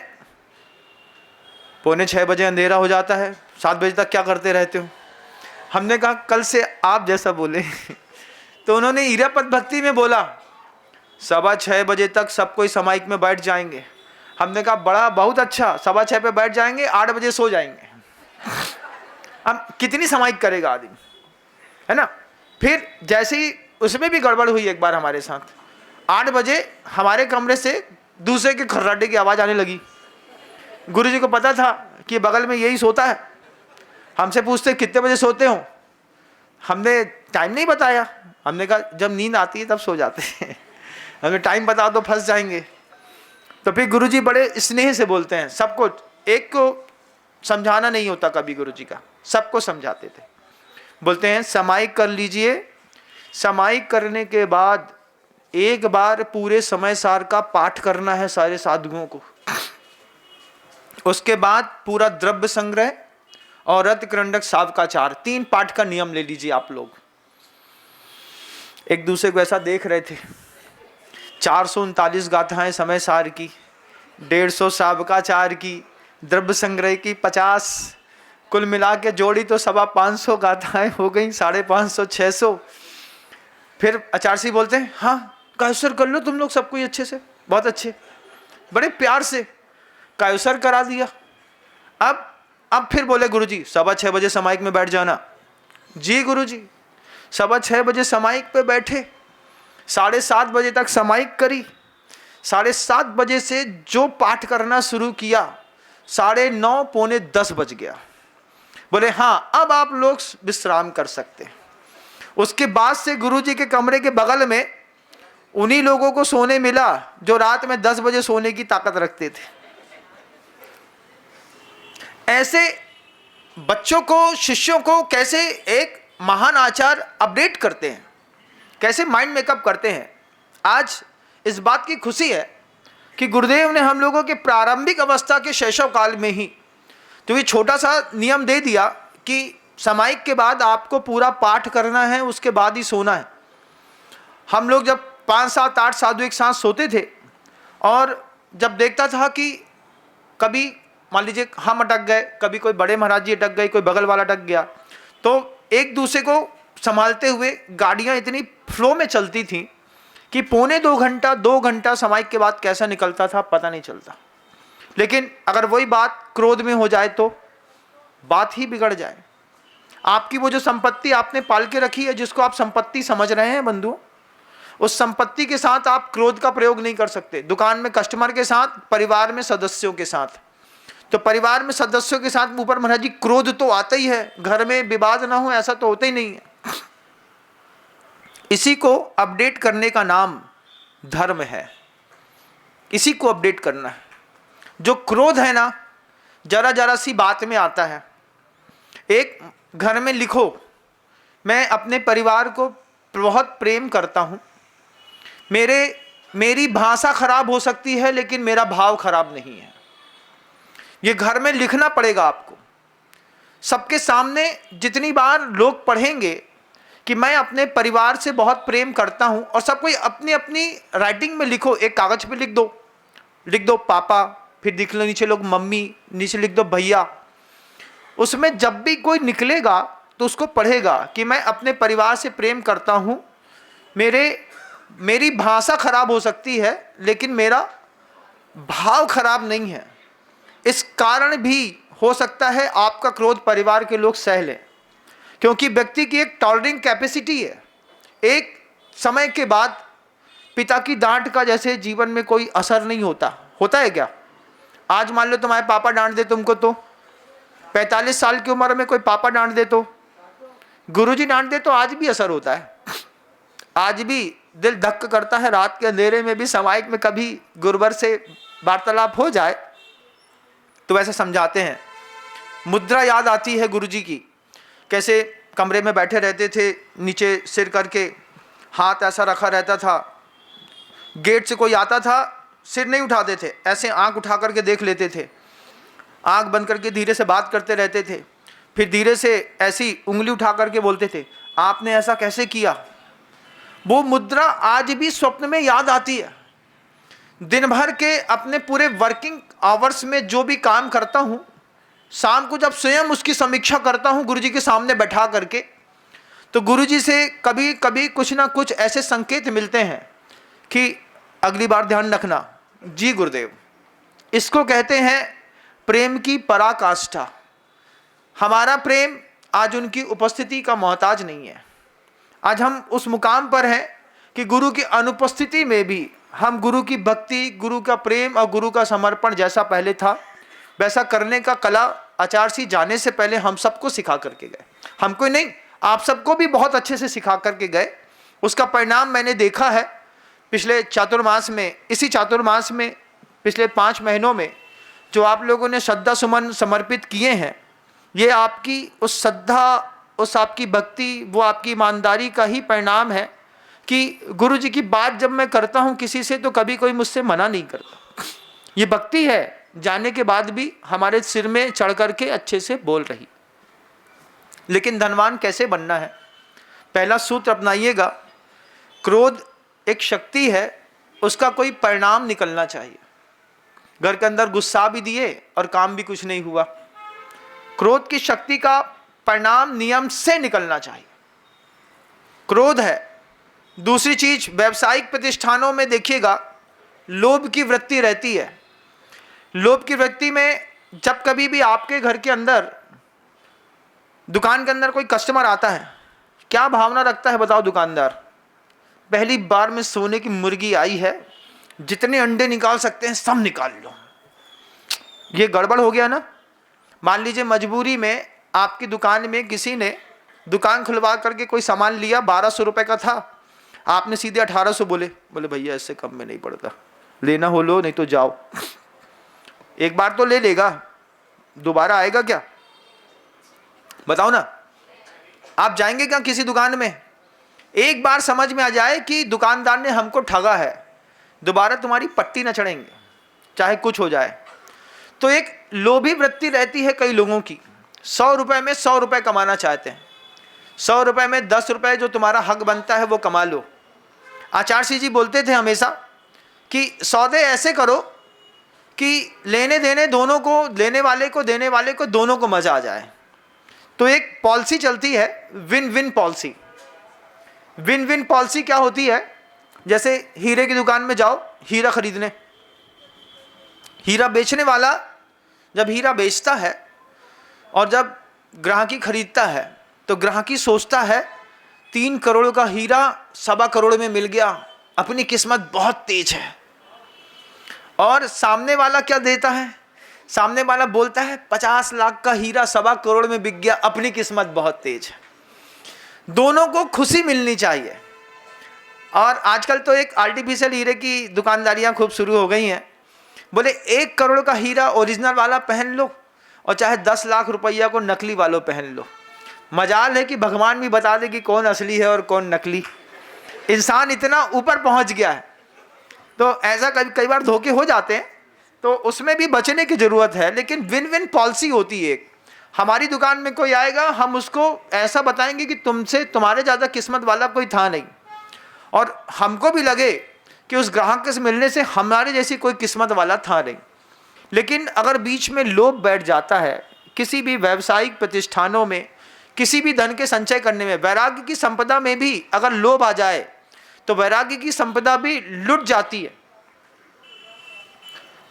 5:45 बजे अंधेरा हो जाता है, 7 बजे तक क्या करते रहते हो। हमने कहा कल से आप जैसा बोले। तो उन्होंने इरापत भक्ति में बोला 6:15 बजे तक सब कोई समाइक में बैठ जाएंगे। हमने कहा बड़ा बहुत अच्छा, 6:15 पे बैठ जाएंगे, 8 बजे सो जाएंगे। अब कितनी समाइक करेगा आदमी, है ना। फिर जैसे ही उसमें भी गड़बड़ हुई एक बार हमारे साथ, 8 बजे हमारे कमरे से दूसरे के खर्राटे की आवाज़ आने लगी। गुरुजी को पता था कि बगल में यही सोता है। हमसे पूछते कितने बजे सोते हो, हमने टाइम नहीं बताया। हमने कहा जब नींद आती है तब सो जाते हैं, हमें टाइम बताओ तो फंस जाएंगे। तो फिर गुरुजी बड़े स्नेह से बोलते हैं, सबको, एक को समझाना नहीं होता कभी गुरुजी का, सबको समझाते थे। बोलते हैं समाइक कर लीजिए, समाइक करने के बाद एक बार पूरे समय सार का पाठ करना है सारे साधुओं को। उसके बाद पूरा द्रव्य संग्रह और रत करंडक सावकाचार, 3 पाठ का नियम ले लीजिए आप लोग। एक दूसरे को ऐसा देख रहे थे। 439 गाथाएं समय सार की, 150 सावकाचार की, द्रव्य संग्रह की 50, कुल मिला के जोड़ी तो 550 गाथाएं हो गई, 550, 600। फिर आचार्य सिंह बोलते हैं हाँ कायुसर कर लो तुम लोग सब कोई अच्छे से, बहुत अच्छे, बड़े प्यार से कायुसर करा दिया। अब फिर बोले गुरुजी 6:15 बजे समाइक में बैठ जाना। जी गुरुजी, 6:15 बजे समाइक पे बैठे, 7:30 बजे तक समाइक करी। 7:30 बजे से जो पाठ करना शुरू किया, 9:30 पौने 10 बज गया। बोले हाँ अब आप लोग विश्राम कर सकते हैं। उसके बाद से गुरुजी के कमरे के बगल में उन्हीं लोगों को सोने मिला जो रात में 10 बजे सोने की ताकत रखते थे। ऐसे बच्चों को, शिष्यों को कैसे एक महान आचार्य अपडेट करते हैं, कैसे माइंड मेकअप करते हैं। आज इस बात की खुशी है कि गुरुदेव ने हम लोगों के प्रारंभिक अवस्था के शैशव काल में ही तो ये छोटा सा नियम दे दिया कि समाइक के बाद आपको पूरा पाठ करना है, उसके बाद ही सोना है। हम लोग जब 5, 7, 8 साधु एक साथ सोते थे और जब देखता था कि कभी मान लीजिए हम अटक गए, कभी कोई बड़े महाराज जी अटक गए, कोई बगल वाला अटक गया, तो एक दूसरे को संभालते हुए गाड़ियाँ इतनी फ्लो में चलती थी कि 2 घंटा समाइक के बाद कैसा निकलता था पता नहीं चलता। लेकिन अगर वही बात क्रोध में हो जाए तो बात ही बिगड़ जाए। आपकी वो जो संपत्ति आपने पाल के रखी है, जिसको आप संपत्ति समझ रहे हैं बंधु, उस संपत्ति के साथ आप क्रोध का प्रयोग नहीं कर सकते। दुकान में कस्टमर के साथ, परिवार में सदस्यों के साथ, तो परिवार में सदस्यों के साथ ऊपर महाराज जी क्रोध तो आता ही है। घर में विवाद ना हो ऐसा तो होता ही नहीं है। इसी को अपडेट करने का नाम धर्म है। इसी को अपडेट करना है। जो क्रोध है ना, जरा जरा सी बात में आता है। एक घर में लिखो, मैं अपने परिवार को बहुत प्रेम करता हूँ, मेरी भाषा खराब हो सकती है लेकिन मेरा भाव खराब नहीं है। ये घर में लिखना पड़ेगा आपको। सबके सामने जितनी बार लोग पढ़ेंगे कि मैं अपने परिवार से बहुत प्रेम करता हूँ, और सब कोई अपनी अपनी राइटिंग में लिखो, एक कागज पे लिख दो पापा, फिर लिख लो नीचे लोग मम्मी, नीचे लिख दो भैया। उसमें जब भी कोई निकलेगा तो उसको पढ़ेगा कि मैं अपने परिवार से प्रेम करता हूँ, मेरी भाषा खराब हो सकती है लेकिन मेरा भाव खराब नहीं है। इस कारण भी हो सकता है आपका क्रोध परिवार के लोग सह लें, क्योंकि व्यक्ति की एक टॉलरिंग कैपेसिटी है। एक समय के बाद पिता की डांट का जैसे जीवन में कोई असर नहीं होता है क्या? आज मान लो तुम्हारे पापा डांट दे तुमको, तो 45 साल की उम्र में कोई पापा डांट दे, तो गुरुजी डांट दे, तो आज भी असर होता है। आज भी दिल धक्क करता है। रात के अंधेरे में भी सामायिक में कभी गुरुवर से वार्तालाप हो जाए तो वैसे समझाते हैं। मुद्रा याद आती है गुरुजी की, कैसे कमरे में बैठे रहते थे, नीचे सिर करके, हाथ ऐसा रखा रहता था। गेट से कोई आता था, सिर नहीं उठाते थे, ऐसे आंख उठा करके देख लेते थे, आंख बंद करके धीरे से बात करते रहते थे, फिर धीरे से ऐसी उंगली उठा करके बोलते थे, आपने ऐसा कैसे किया? वो मुद्रा आज भी स्वप्न में याद आती है। दिन भर के अपने पूरे वर्किंग आवर्स में जो भी काम करता हूँ, शाम को जब स्वयं उसकी समीक्षा करता हूँ गुरुजी के सामने बैठा करके, तो गुरुजी से कभी कभी कुछ ना कुछ ऐसे संकेत मिलते हैं कि अगली बार ध्यान रखना। जी गुरुदेव। इसको कहते हैं प्रेम की पराकाष्ठा। हमारा प्रेम आज उनकी उपस्थिति का मोहताज नहीं है। आज हम उस मुकाम पर हैं कि गुरु की अनुपस्थिति में भी हम गुरु की भक्ति, गुरु का प्रेम और गुरु का समर्पण जैसा पहले था वैसा करने का कला आचार्य जी जाने से पहले हम सबको सिखा करके गए। हमको नहीं, आप सबको भी बहुत अच्छे से सिखा करके गए। उसका परिणाम मैंने देखा है पिछले चातुर्मास में, इसी चातुर्मास में पिछले 5 महीनों में जो आप लोगों ने श्रद्धा सुमन समर्पित किए हैं, ये आपकी उस श्रद्धा, उस आपकी भक्ति, वो आपकी ईमानदारी का ही परिणाम है कि गुरु जी की बात जब मैं करता हूँ किसी से तो कभी कोई मुझसे मना नहीं करता। ये भक्ति है, जाने के बाद भी हमारे सिर में चढ़ करके अच्छे से बोल रही। लेकिन धनवान कैसे बनना है? पहला सूत्र अपनाइएगा, क्रोध एक शक्ति है, उसका कोई परिणाम निकलना चाहिए। घर के अंदर गुस्सा भी दिए और काम भी कुछ नहीं हुआ। क्रोध की शक्ति का परिणाम नियम से निकलना चाहिए। क्रोध है। दूसरी चीज, व्यावसायिक प्रतिष्ठानों में देखिएगा लोभ की वृत्ति रहती है। लोभ की वृत्ति में जब कभी भी आपके घर के अंदर, दुकान के अंदर कोई कस्टमर आता है, क्या भावना रखता है बताओ दुकानदार? पहली बार में सोने की मुर्गी आई है, जितने अंडे निकाल सकते हैं सब निकाल लो। ये गड़बड़ हो गया ना। मान लीजिए मजबूरी में आपकी दुकान में किसी ने दुकान खुलवा करके कोई सामान लिया, 1200 रुपये का था, आपने सीधे 1800 बोले भैया इससे कम में नहीं पड़ता, लेना हो लो नहीं तो जाओ। एक बार तो ले लेगा, दोबारा आएगा क्या? बताओ ना। आप जाएंगे क्या किसी दुकान में? एक बार समझ में आ जाए कि दुकानदार ने हमको ठगा है, दोबारा तुम्हारी पट्टी न चढ़ेंगे, चाहे कुछ हो जाए। तो एक लोभी वृत्ति रहती है कई लोगों की। 100 रुपये में 100 रुपये कमाना चाहते हैं, 100 रुपये में 10 रुपये जो तुम्हारा हक बनता है वो कमा लो। आचार्य जी बोलते थे हमेशा कि सौदे ऐसे करो कि लेने देने दोनों को, लेने वाले को देने वाले को, दोनों को मजा आ जाए। तो एक पॉलिसी चलती है, win win policy. Win win policy क्या होती है? जैसे हीरे की दुकान में जाओ हीरा खरीदने, हीरा बेचने वाला जब हीरा बेचता है और जब ग्राहकी खरीदता है तो ग्राहकी सोचता है 3 करोड़ का हीरा 1.25 करोड़ में मिल गया, अपनी किस्मत बहुत तेज है। और सामने वाला क्या देता है? सामने वाला बोलता है 50 लाख का हीरा 1.25 करोड़ में बिक गया, अपनी किस्मत बहुत तेज है। दोनों को खुशी मिलनी चाहिए। और आजकल तो एक आर्टिफिशियल हीरे की दुकानदारियां खूब शुरू हो गई हैं। बोले 1 करोड़ का हीरा ओरिजिनल वाला पहन लो, और चाहे 10 लाख रुपया को नकली वालों पहन लो। मजाल है कि भगवान भी बता दे कि कौन असली है और कौन नकली। इंसान इतना ऊपर पहुंच गया है, तो ऐसा कई बार धोखे हो जाते हैं, तो उसमें भी बचने की ज़रूरत है। लेकिन विन विन पॉलिसी होती है। हमारी दुकान में कोई आएगा, हम उसको ऐसा बताएंगे कि तुम्हारे ज़्यादा किस्मत वाला कोई था नहीं, और हमको भी लगे कि उस ग्राहक से मिलने से हमारे जैसी कोई किस्मत वाला था नहीं। लेकिन अगर बीच में लोभ बैठ जाता है, किसी भी व्यावसायिक प्रतिष्ठानों में, किसी भी धन के संचय करने में, वैराग्य की संपदा में भी अगर लोभ आ जाए तो वैराग्य की संपदा भी लुट जाती है।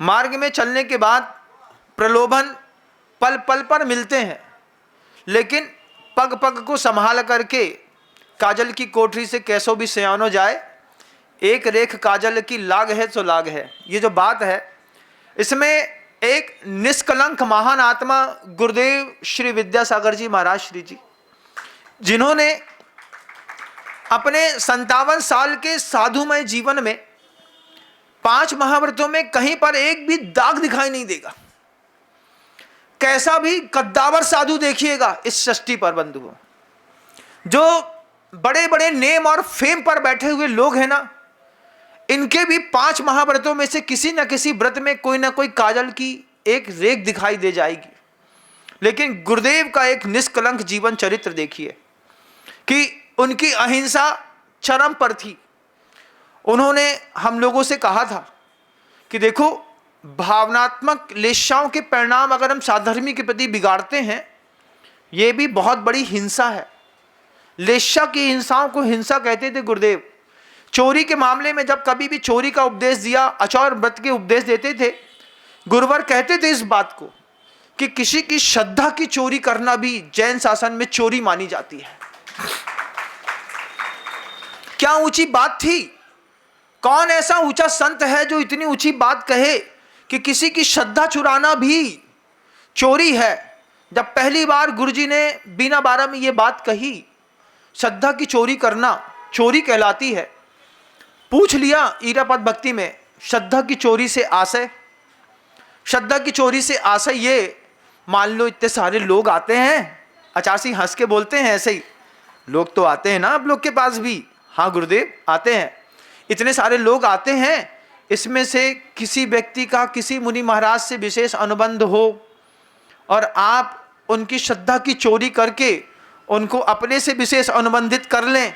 मार्ग में चलने के बाद प्रलोभन पल पल पर मिलते हैं, लेकिन पग पग को संभाल करके काजल की कोठरी से कैसो भी सयानो जाए, एक रेख काजल की लाग है तो लाग है। ये जो बात है, इसमें एक निष्कलंक महान आत्मा गुरुदेव श्री विद्यासागर जी महाराज श्री जी, जिन्होंने अपने 57 साल के साधुमय जीवन में 5 महाव्रतों में कहीं पर एक भी दाग दिखाई नहीं देगा। कैसा भी कद्दावर साधु देखिएगा इस सृष्टि पर बंधुओं, जो बड़े बड़े नेम और फेम पर बैठे हुए लोग हैं ना, इनके भी 5 महाव्रतों में से किसी न किसी व्रत में कोई ना कोई काजल की एक रेख दिखाई दे जाएगी। लेकिन गुरुदेव का एक निष्कलंक जीवन चरित्र देखिए कि उनकी अहिंसा चरम पर थी। उन्होंने हम लोगों से कहा था कि देखो, भावनात्मक लेशाओं के परिणाम अगर हम साधर्मी के प्रति बिगाड़ते हैं, ये भी बहुत बड़ी हिंसा है। लेशा की हिंसाओं को हिंसा कहते थे गुरुदेव। चोरी के मामले में जब कभी भी चोरी का उपदेश दिया, आचार व्रत के उपदेश देते थे, गुरुवर कहते थे इस बात को कि किसी की श्रद्धा की चोरी करना भी जैन शासन में चोरी मानी जाती है। क्या ऊंची बात थी! कौन ऐसा ऊंचा संत है जो इतनी ऊंची बात कहे कि किसी की श्रद्धा चुराना भी चोरी है। जब पहली बार गुरुजी ने बीना बारा में ये बात कही, श्रद्धा की चोरी करना चोरी कहलाती है। पूछ लिया ईरापद भक्ति में, श्रद्धा की चोरी से आशय, श्रद्धा की चोरी से आशय ये, मान लो इतने सारे लोग आते हैं, आचार्य हंस के बोलते हैं ऐसे ही, लोग तो आते हैं ना आप लोग के पास भी? हाँ गुरुदेव आते हैं। इतने सारे लोग आते हैं, इसमें से किसी व्यक्ति का किसी मुनि महाराज से विशेष अनुबंध हो और आप उनकी श्रद्धा की चोरी करके उनको अपने से विशेष अनुबंधित कर लें,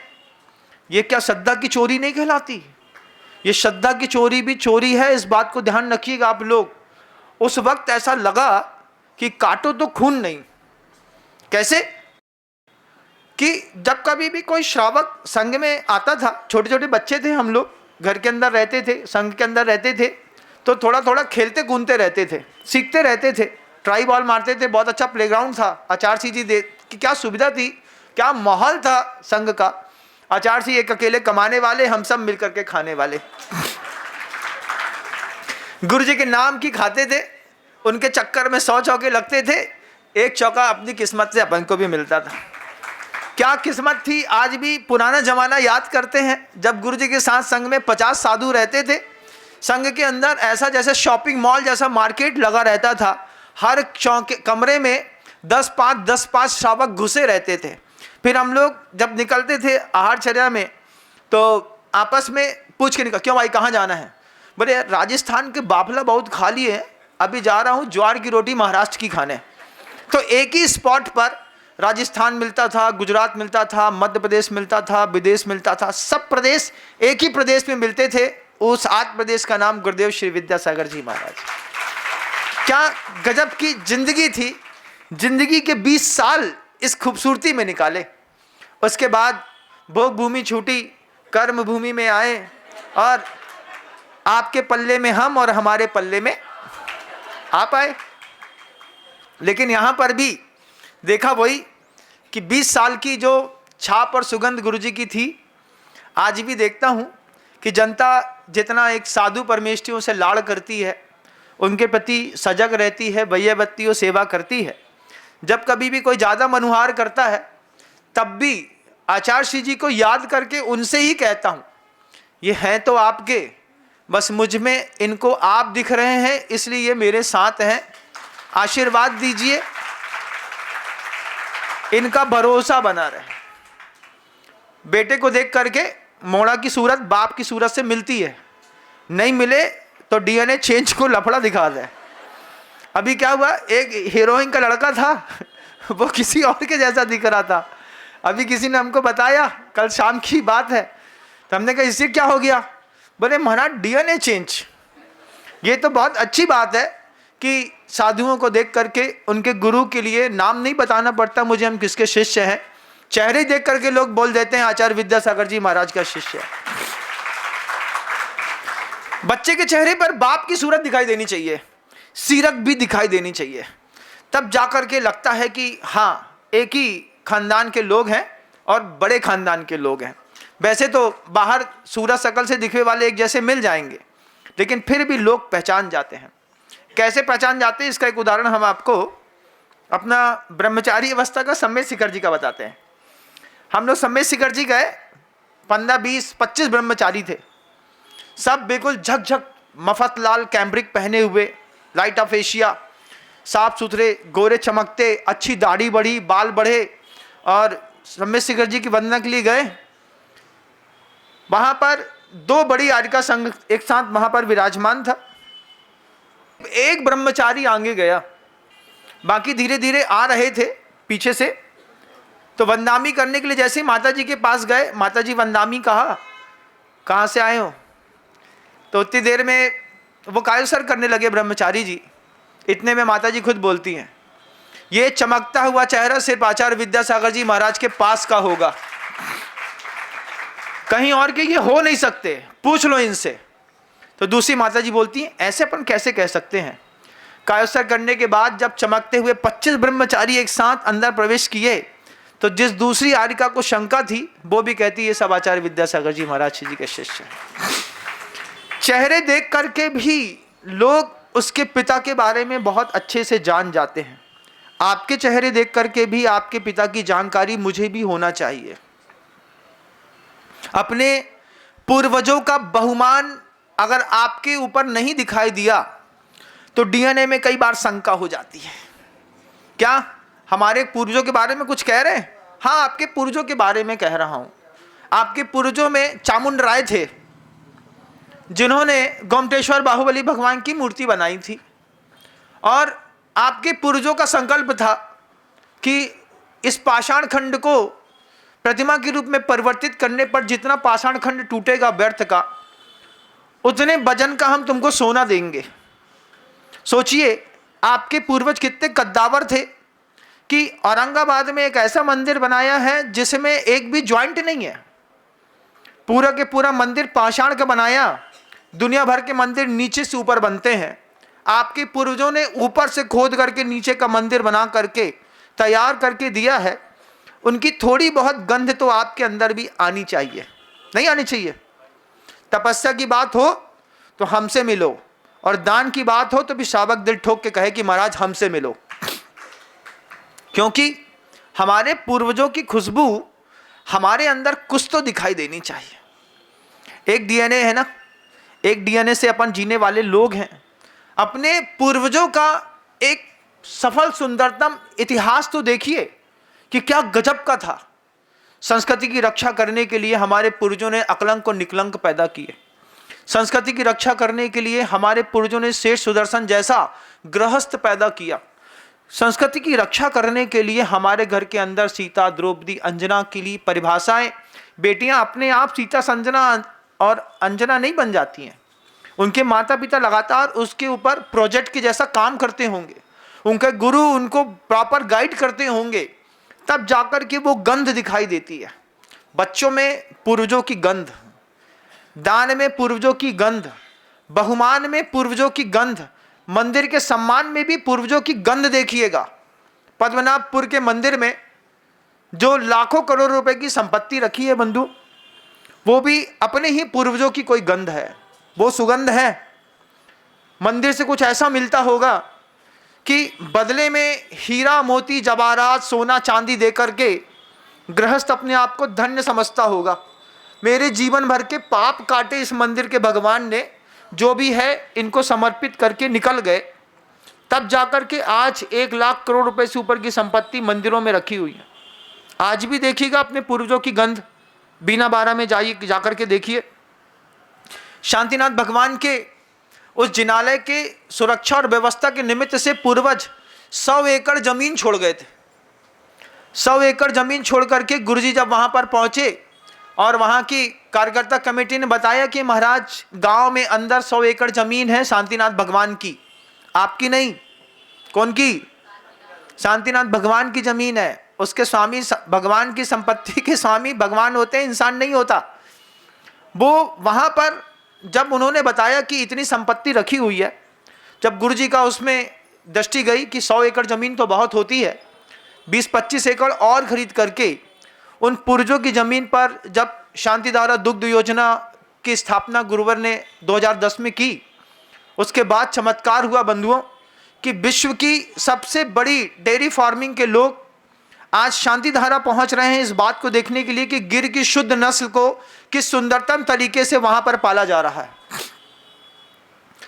ये क्या श्रद्धा की चोरी नहीं कहलाती? ये श्रद्धा की चोरी भी चोरी है, इस बात को ध्यान रखिएगा आप लोग। उस वक्त ऐसा लगा कि काटो तो खून नहीं। कैसे कि जब कभी भी कोई श्रावक संघ में आता था, छोटे छोटे बच्चे थे हम लोग, घर के अंदर रहते थे, संघ के अंदर रहते थे, तो थोड़ा थोड़ा खेलते कूदते रहते थे, सीखते रहते थे, ट्राई बॉल मारते थे। बहुत अच्छा प्लेग्राउंड था। आचार्य जी की क्या सुविधा थी, क्या माहौल था संघ का। आचार्य जी एक अकेले कमाने वाले, हम सब मिलकर के खाने वाले। गुरु जी के नाम की खाते थे, उनके चक्कर में 100 चौके लगते थे, एक चौका अपनी किस्मत से अपन को भी मिलता था। क्या किस्मत थी! आज भी पुराना जमाना याद करते हैं, जब गुरु जी के साथ संघ में 50 साधु रहते थे। संघ के अंदर ऐसा जैसे शॉपिंग मॉल जैसा मार्केट लगा रहता था। हर चौके कमरे में 10-5 श्रावक घुसे रहते थे। फिर हम लोग जब निकलते थे आहारचर्या में, तो आपस में पूछ के निकल, क्यों भाई कहाँ जाना है? बोले राजस्थान के बाफला बहुत खाली है, अभी जा रहा हूँ ज्वार की रोटी महाराष्ट्र की खाने। तो एक ही स्पॉट पर राजस्थान मिलता था, गुजरात मिलता था, मध्य प्रदेश मिलता था, विदेश मिलता था, सब प्रदेश एक ही प्रदेश में मिलते थे। उस 8 प्रदेश का नाम गुरुदेव श्री विद्यासागर जी महाराज। क्या गजब की जिंदगी थी! जिंदगी के 20 साल इस खूबसूरती में निकाले। उसके बाद भोग भूमि छूटी, कर्म भूमि में आए, और आपके पल्ले में हम और हमारे पल्ले में आप आए। लेकिन यहाँ पर भी देखा वही कि 20 साल की जो छाप और सुगंध गुरुजी की थी, आज भी देखता हूँ कि जनता जितना एक साधु परमेष्ठियों से लाड़ करती है, उनके प्रति सजग रहती है, भैया बत्तियों सेवा करती है। जब कभी भी कोई ज़्यादा मनुहार करता है, तब भी आचार्य श्री जी को याद करके उनसे ही कहता हूँ, ये हैं तो आपके, बस मुझ में इनको आप दिख रहे हैं, इसलिए ये मेरे साथ हैं। आशीर्वाद दीजिए, इनका भरोसा बना रहे। बेटे को देख करके मोड़ा की सूरत बाप की सूरत से मिलती है, नहीं मिले तो डीएनए चेंज को लफड़ा दिखा दे। अभी क्या हुआ, एक हीरोइन का लड़का था वो किसी और के जैसा दिख रहा था। अभी किसी ने हमको बताया, कल शाम की बात है, तो हमने कहा इससे क्या हो गया? बोले महाराज डीएनए चेंज। ये तो बहुत अच्छी बात है कि साधुओं को देख करके उनके गुरु के लिए नाम नहीं बताना पड़ता मुझे हम किसके शिष्य हैं, चेहरे देख करके लोग बोल देते हैं आचार्य विद्यासागर जी महाराज का शिष्य है। बच्चे के चेहरे पर बाप की सूरत दिखाई देनी चाहिए, सीरत भी दिखाई देनी चाहिए, तब जाकर के लगता है कि हाँ एक ही खानदान के लोग हैं और बड़े खानदान के लोग हैं। वैसे तो बाहर सूरत शकल से दिखने वाले एक जैसे मिल जाएंगे, लेकिन फिर भी लोग पहचान जाते हैं। कैसे पहचान जाते हैं इसका एक उदाहरण हम आपको अपना ब्रह्मचारी अवस्था का सम्मेद शिखर जी का बताते हैं। हम लोग सम्मेद शिखर जी गए, 15, 20, 25 ब्रह्मचारी थे, सब बिल्कुल झकझक मफत लाल कैम्ब्रिक पहने हुए, लाइट ऑफ एशिया, साफ सुथरे, गोरे चमकते, अच्छी दाढ़ी बढ़ी, बाल बढ़े, और सम्मेद शिखर जी की वंदना के लिए गए। वहां पर 2 बड़ी आर्यिका संघ एक साथ वहां पर विराजमान था। एक ब्रह्मचारी आगे गया, बाकी धीरे धीरे आ रहे थे पीछे से। तो वंदामी करने के लिए जैसे ही माता जी के पास गए, माता जी वंदामी कहा, कहाँ से आए हो? तो उतनी देर में वो कायसर करने लगे ब्रह्मचारी जी। इतने में माता जी खुद बोलती हैं, ये चमकता हुआ चेहरा सिर्फ आचार्य विद्यासागर जी महाराज के पास का होगा, कहीं और के ये हो नहीं सकते, पूछ लो इनसे। तो दूसरी माता जी बोलती हैं, ऐसे अपन कैसे कह सकते हैं? कायसर करने के बाद जब चमकते हुए 25 ब्रह्मचारी एक साथ अंदर प्रवेश किए, तो जिस दूसरी आर्यिका को शंका थी वो भी कहती है सब आचार्य विद्यासागर जी महाराज जी के शिष्य हैं। चेहरे देख करके भी लोग उसके पिता के बारे में बहुत अच्छे से जान जाते हैं। आपके चेहरे देख करके भी आपके पिता की जानकारी मुझे भी होना चाहिए। अपने पूर्वजों का बहुमान अगर आपके ऊपर नहीं दिखाई दिया तो डीएनए में कई बार शंका हो जाती है। क्या हमारे पूर्वजों के बारे में कुछ कह रहे हैं? हाँ, आपके पूर्वजों के बारे में कह रहा हूं। आपके पूर्वजों में चामुंड राय थे, जिन्होंने गोमटेश्वर बाहुबली भगवान की मूर्ति बनाई थी, और आपके पूर्वजों का संकल्प था कि इस पाषाण खंड को प्रतिमा के रूप में परिवर्तित करने पर जितना पाषाण खंड टूटेगा व्यर्थ का, उतने वजन का हम तुमको सोना देंगे। सोचिए आपके पूर्वज कितने कद्दावर थे कि औरंगाबाद में एक ऐसा मंदिर बनाया है जिसमें एक भी ज्वाइंट नहीं है, पूरा के पूरा मंदिर पाषाण का बनाया। दुनिया भर के मंदिर नीचे से ऊपर बनते हैं, आपके पूर्वजों ने ऊपर से खोद करके नीचे का मंदिर बना करके तैयार करके दिया है। उनकी थोड़ी बहुत गंध तो आपके अंदर भी आनी चाहिए, नहीं आनी चाहिए? तपस्या की बात हो तो हमसे मिलो, और दान की बात हो तो भी शाबक दिल ठोक के कहे कि महाराज हमसे मिलो, क्योंकि हमारे पूर्वजों की खुशबू हमारे अंदर कुछ तो दिखाई देनी चाहिए। एक डीएनए है ना, एक डीएनए से अपन जीने वाले लोग हैं। अपने पूर्वजों का एक सफल सुंदरतम इतिहास तो देखिए कि क्या गजब का था। संस्कृति की रक्षा करने के लिए हमारे पूर्वजों ने अकलंक और निकलंक पैदा किए। संस्कृति की रक्षा करने के लिए हमारे पूर्वजों ने शेष सुदर्शन जैसा गृहस्थ पैदा किया। संस्कृति की रक्षा करने के लिए हमारे घर के अंदर सीता, द्रौपदी, अंजना की लिए परिभाषाएं, बेटियां अपने आप सीता, संजना और अंजना नहीं बन जाती हैं। उनके माता पिता लगातार उसके ऊपर प्रोजेक्ट के जैसा काम करते होंगे, उनके गुरु उनको प्रॉपर गाइड करते होंगे, तब जाकर के वो गंध दिखाई देती है। बच्चों में पूर्वजों की गंध, दान में पूर्वजों की गंध, बहुमान में पूर्वजों की गंध, मंदिर के सम्मान में भी पूर्वजों की गंध देखिएगा। पद्मनाभपुर के मंदिर में जो लाखों करोड़ रुपए की संपत्ति रखी है बंधु, वो भी अपने ही पूर्वजों की कोई गंध है, वो सुगंध है। मंदिर से कुछ ऐसा मिलता होगा कि बदले में हीरा, मोती, जवाहरात, सोना, चांदी दे करके गृहस्थ अपने आप को धन्य समझता होगा। मेरे जीवन भर के पाप काटे इस मंदिर के भगवान ने, जो भी है इनको समर्पित करके निकल गए। तब जाकर के आज 1 लाख करोड़ रुपए से ऊपर की संपत्ति मंदिरों में रखी हुई है। आज भी देखिएगा अपने पूर्वजों की गंध, बीना बारा में जाइए, जाकर के देखिए। शांतिनाथ भगवान के उस जिनालय के सुरक्षा और व्यवस्था के निमित्त से पूर्वज 100 एकड़ जमीन छोड़ गए थे। 100 एकड़ जमीन छोड़ करके गुरुजी जब वहां पर पहुंचे और वहां की कार्यकर्ता कमेटी ने बताया कि महाराज गांव में अंदर 100 एकड़ जमीन है शांतिनाथ भगवान की, आपकी नहीं। कौन की? शांतिनाथ भगवान की जमीन है। उसके स्वामी भगवान की संपत्ति के स्वामी भगवान होते हैं, इंसान नहीं होता। वो वहां पर जब उन्होंने बताया कि इतनी संपत्ति रखी हुई है, जब गुरुजी का उसमें दृष्टि गई कि 100 एकड़ जमीन तो बहुत होती है, 20-25 एकड़ और खरीद करके उन पूर्वजों की जमीन पर जब शांतिधारा दुग्ध योजना की स्थापना गुरुवर ने 2010 में की, उसके बाद चमत्कार हुआ बंधुओं कि विश्व की सबसे बड़ी डेयरी फार्मिंग के लोग आज शांतिधारा पहुंच रहे हैं इस बात को देखने के लिए कि गिर की शुद्ध नस्ल को किस सुंदरतम तरीके से वहां पर पाला जा रहा है।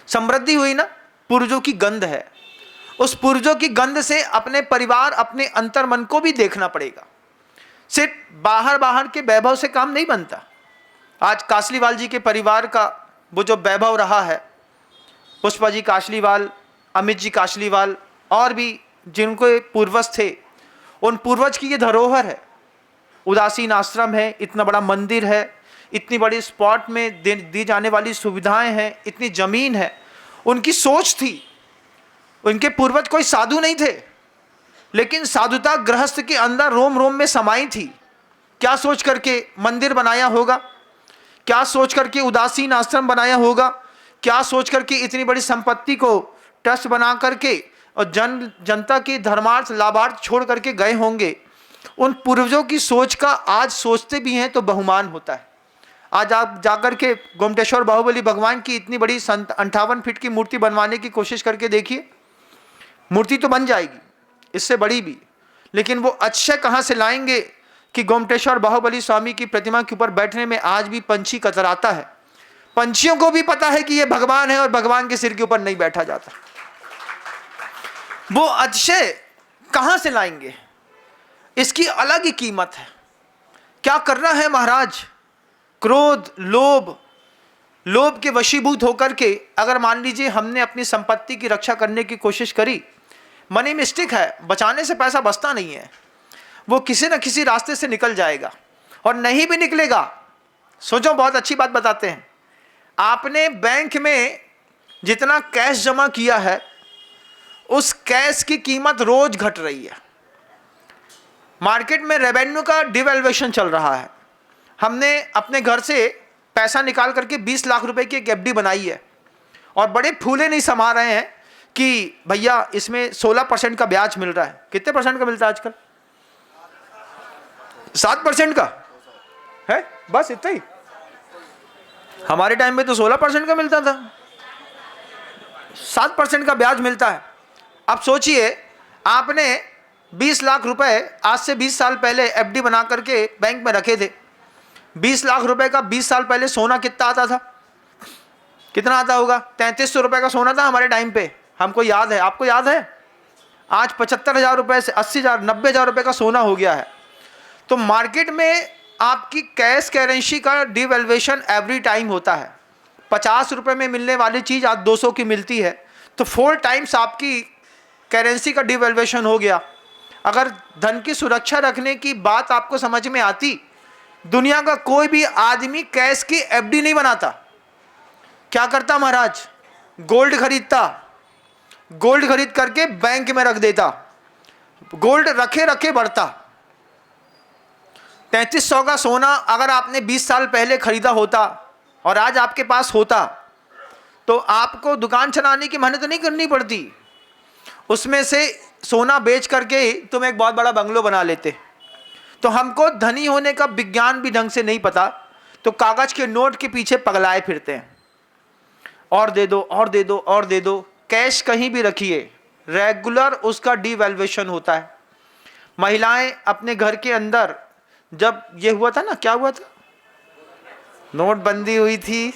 समृद्धि हुई ना, पूर्वजों की गंध है। उस पूर्वजों की गंध से अपने परिवार, अपने अंतर्मन को भी देखना पड़ेगा। सिर्फ बाहर के वैभव से काम नहीं बनता। आज कासलीवाल जी के परिवार का वो जो वैभव रहा है, पुष्पा जी कासलीवाल, अमित जी कासलीवाल और भी जिनको पूर्वज थे, उन पूर्वज की ये धरोहर है। उदासीन आश्रम है, इतना बड़ा मंदिर है, इतनी बड़ी स्पॉट में दी जाने वाली सुविधाएं हैं, इतनी जमीन है। उनकी सोच थी, उनके पूर्वज कोई साधु नहीं थे, लेकिन साधुता गृहस्थ के अंदर रोम रोम में समाई थी। क्या सोच करके मंदिर बनाया होगा, क्या सोच करके उदासीन आश्रम बनाया होगा, क्या सोच करके इतनी बड़ी संपत्ति को ट्रस्ट बना करके और जनता की धर्मार्थ लाभार्थ छोड़ करके गए होंगे। उन पूर्वजों की सोच का आज सोचते भी हैं तो बहुमान होता है। आज आप जाकर के गोमटेश्वर बाहुबली भगवान की इतनी बड़ी 58 फीट की मूर्ति बनवाने की कोशिश करके देखिए, मूर्ति तो बन जाएगी इससे बड़ी भी, लेकिन वो अक्षय कहाँ से लाएंगे कि गोमटेश्वर बाहुबली स्वामी की प्रतिमा के ऊपर बैठने में आज भी पंछी कतराता है। पंछियों को भी पता है कि ये भगवान है और भगवान के सिर के ऊपर नहीं बैठा जाता। वो अक्षय कहां से लाएंगे? इसकी अलग ही कीमत है। क्या करना है महाराज? क्रोध, लोभ के वशीभूत होकर के अगर मान लीजिए हमने अपनी संपत्ति की रक्षा करने की कोशिश करी, मनी मिस्टेक है, बचाने से पैसा बचता नहीं है, वो किसी न किसी रास्ते से निकल जाएगा और नहीं भी निकलेगा। सोचो, बहुत अच्छी बात बताते हैं, आपने बैंक में जितना कैश जमा किया है उस कैश की कीमत रोज घट रही है। मार्केट में रेवेन्यू का डिवैल्यूएशन चल रहा है। हमने अपने घर से पैसा निकाल करके 20 लाख रुपए की एक एफडी बनाई है और बड़े फूले नहीं समा रहे हैं कि भैया इसमें 16% का ब्याज मिल रहा है। कितने परसेंट का मिलता है आजकल? 7% का है, बस इतना ही। हमारे टाइम में तो 16% का मिलता था, 7% का ब्याज मिलता है। अब सोचिए, आपने 20 लाख रुपए आज से 20 साल पहले एफडी बना करके बैंक में रखे थे। 20 लाख रुपए का 20 साल पहले सोना कितना आता था? कितना आता होगा? 3300 रुपए का सोना था हमारे टाइम पे, हमको याद है। आपको याद है? आज 75,000 रुपए से 80,000 90,000 रुपए का सोना हो गया है। तो मार्केट में आपकी कैश करेंसी का डिवैल्यूएशन एवरी टाइम होता है। 50 रुपए में मिलने वाली चीज आज 200 की मिलती है, तो 4 टाइम्स आपकी करेंसी का डिवैल्यूएशन हो गया। अगर धन की सुरक्षा रखने की बात आपको समझ में आती, दुनिया का कोई भी आदमी कैश की एफडी नहीं बनाता। क्या करता महाराज? गोल्ड खरीदता, गोल्ड खरीद करके बैंक में रख देता, गोल्ड रखे रखे बढ़ता। 3300 का सोना अगर आपने 20 साल पहले खरीदा होता और आज आपके पास होता, तो आपको दुकान चलाने की मेहनत नहीं करनी पड़ती। उसमें से सोना बेच करके तुम एक बहुत बड़ा बंगलो बना लेते। तो हमको धनी होने का विज्ञान भी ढंग से नहीं पता, तो कागज के नोट के पीछे पगलाए फिरते हैं। और दे दो, और दे दो, और दे दो। कैश कहीं भी रखिए, रेगुलर उसका डिवैल्यूएशन होता है। महिलाएं अपने घर के अंदर, जब ये हुआ था ना, क्या हुआ था? नोटबंदी हुई थी।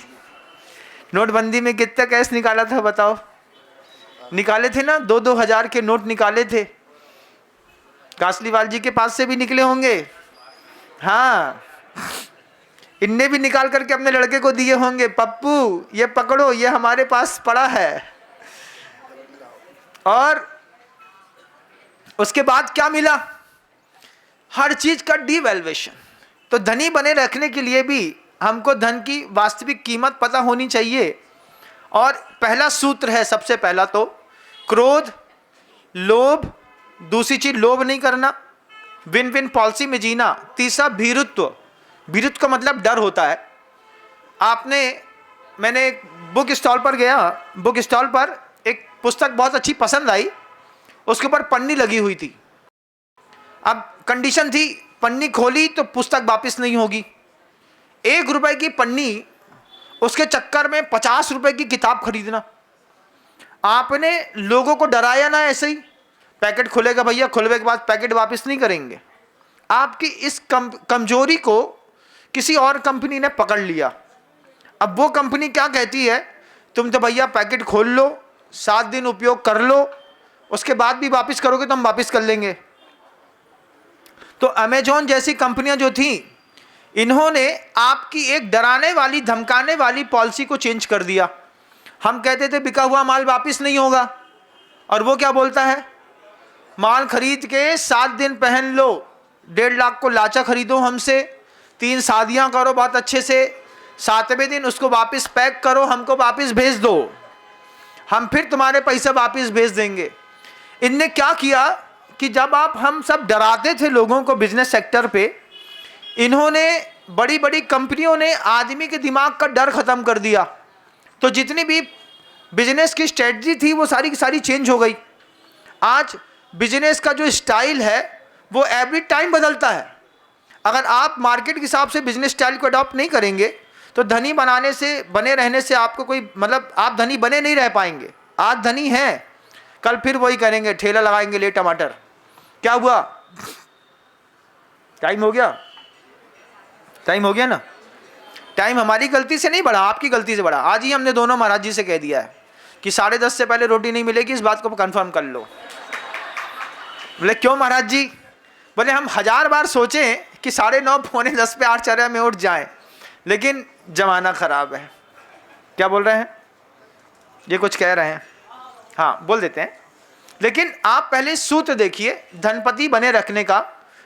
नोटबंदी में कितना कैश निकाला था बताओ? निकाले थे ना, 2-2 हज़ार के नोट निकाले थे, कासलीवाल जी के पास से भी निकले होंगे। हाँ, इनने भी निकाल करके अपने लड़के को दिए होंगे, पप्पू ये पकड़ो, ये हमारे पास पड़ा है। और उसके बाद क्या मिला? हर चीज का डिवैल्यूएशन। तो धनी बने रखने के लिए भी हमको धन की वास्तविक कीमत पता होनी चाहिए। और पहला सूत्र है, सबसे पहला तो क्रोध, लोभ, दूसरी चीज लोभ नहीं करना, विन विन पॉलिसी में जीना। तीसरा भीरुत्व। भीरुत्व का मतलब डर होता है। मैंने एक बुक स्टॉल पर गया, बुक स्टॉल पर एक पुस्तक बहुत अच्छी पसंद आई, उसके ऊपर पन्नी लगी हुई थी। अब कंडीशन थी, पन्नी खोली तो पुस्तक वापस नहीं होगी। 1 रुपए की पन्नी, उसके चक्कर में 50 रुपए की किताब खरीदना। आपने लोगों को डराया ना, ऐसे ही पैकेट खुलेगा भैया, खुलने के बाद पैकेट वापस नहीं करेंगे। आपकी इस कमजोरी को किसी और कंपनी ने पकड़ लिया। अब वो कंपनी क्या कहती है, तुम तो भैया पैकेट खोल लो, 7 दिन उपयोग कर लो, उसके बाद भी वापस करोगे तो हम वापस कर लेंगे। तो अमेजॉन जैसी कंपनियां जो थी, इन्होंने आपकी एक डराने वाली, धमकाने वाली पॉलिसी को चेंज कर दिया। हम कहते थे बिका हुआ माल वापस नहीं होगा, और वो क्या बोलता है, माल खरीद के 7 दिन पहन लो, 1.5 लाख को लाचा खरीदो हमसे, 3 शादियां करो बहुत अच्छे से, 7वें दिन उसको वापस पैक करो, हमको वापस भेज दो, हम फिर तुम्हारे पैसे वापस भेज देंगे। इनने क्या किया कि जब हम सब डराते थे लोगों को बिजनेस सेक्टर पे, इन्होंने, बड़ी बड़ी कंपनियों ने आदमी के दिमाग का डर खत्म कर दिया। तो जितनी भी बिजनेस की स्ट्रेटजी थी वो सारी की सारी चेंज हो गई। आज बिजनेस का जो स्टाइल है वो एवरी टाइम बदलता है। अगर आप मार्केट के हिसाब से बिजनेस स्टाइल को अडॉप्ट नहीं करेंगे तो धनी बने रहने से आपको कोई मतलब, आप धनी बने नहीं रह पाएंगे। आज धनी हैं, कल फिर वही करेंगे, ठेला लगाएंगे ले टमाटर। क्या हुआ? टाइम हो गया? टाइम हो गया ना? टाइम हमारी गलती से नहीं बढ़ा, आपकी गलती से बढ़ा। आज ही हमने दोनों महाराज जी से कह दिया है कि 10:30 से पहले रोटी नहीं मिलेगी, इस बात को कंफर्म कर लो। बोले क्यों महाराज जी? बोले हम 1000 बार सोचें कि 9:30 पौने 10 पे आचार्य में उठ जाएं, लेकिन जमाना खराब है। क्या बोल रहे हैं? ये कुछ कह रहे हैं? हाँ, बोल देते हैं। लेकिन आप पहले सूत्र देखिए धनपति बने रखने का।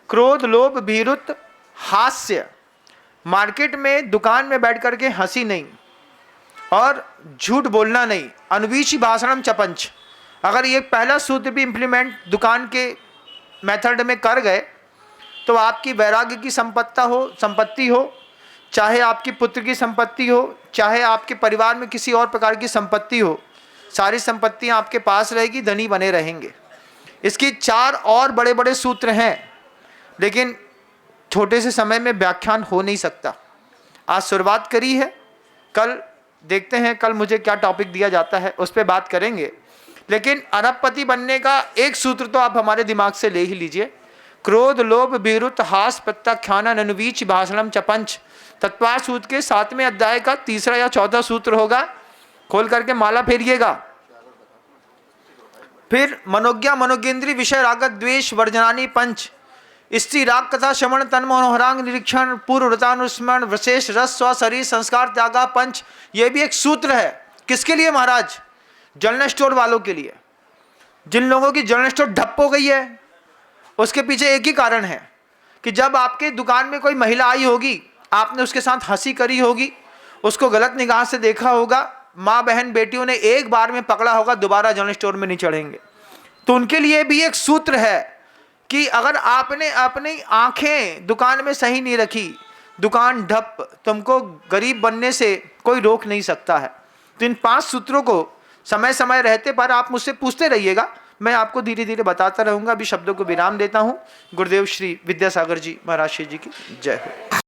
क्रोध, लोभ, भीरुत्व, हास्य। मार्केट में, दुकान में बैठ करके हंसी नहीं और झूठ बोलना नहीं। अनुवीची भाषणम चपंच। अगर ये पहला सूत्र भी इंप्लीमेंट दुकान के मेथड में कर गए तो आपकी वैराग्य की संपत्ति हो, चाहे आपकी पुत्र की संपत्ति हो, चाहे आपके परिवार में किसी और प्रकार की संपत्ति हो, सारी संपत्तियां आपके पास रहेगी, धनी बने रहेंगे। इसकी 4 और बड़े बड़े सूत्र हैं, लेकिन छोटे से समय में व्याख्यान हो नहीं सकता। आज शुरुआत करी है, कल देखते हैं कल मुझे क्या टॉपिक दिया जाता है, उस पर बात करेंगे। लेकिन अरबपति बनने का एक सूत्र तो आप हमारे दिमाग से ले ही लीजिए। क्रोध, लोभ, भीरुत्व, हास, प्रत्याख्यान, अनुवीच, भाषणम चपंच। तत्वार सूत्र के 7वें अध्याय का 3रा या 4था सूत्र होगा, खोल करके माला फेरिएगा। फिर मनोज्ञा, मनोगेंद्री, विषय राग द्वेष वर्जनानी पंच। स्त्री राग कथा श्रवण, तन मनोहरांग निरीक्षण, पूर्व व्रतानुस्मरण, विशेष रस, स्व शरीर संस्कार त्यागा पंच। ये भी एक सूत्र है। किसके लिए महाराज? जनरल स्टोर वालों के लिए। जिन लोगों की जनरल स्टोर ठप हो गई है, उसके पीछे एक ही कारण है कि जब आपके दुकान में कोई महिला आई होगी, आपने उसके साथ हंसी करी होगी, उसको गलत निगाह से देखा होगा, माँ बहन बेटियों ने एक बार में पकड़ा होगा, दोबारा जनरल स्टोर में नहीं चढ़ेंगे। तो उनके लिए भी एक सूत्र है कि अगर आपने अपनी आंखें दुकान में सही नहीं रखी, दुकान ठप, तुमको गरीब बनने से कोई रोक नहीं सकता है। तो इन 5 सूत्रों को समय समय रहते पर आप मुझसे पूछते रहिएगा, मैं आपको धीरे धीरे बताता रहूँगा। अभी शब्दों को विराम देता हूँ। गुरुदेव श्री विद्यासागर जी महाराज जी की जय हो।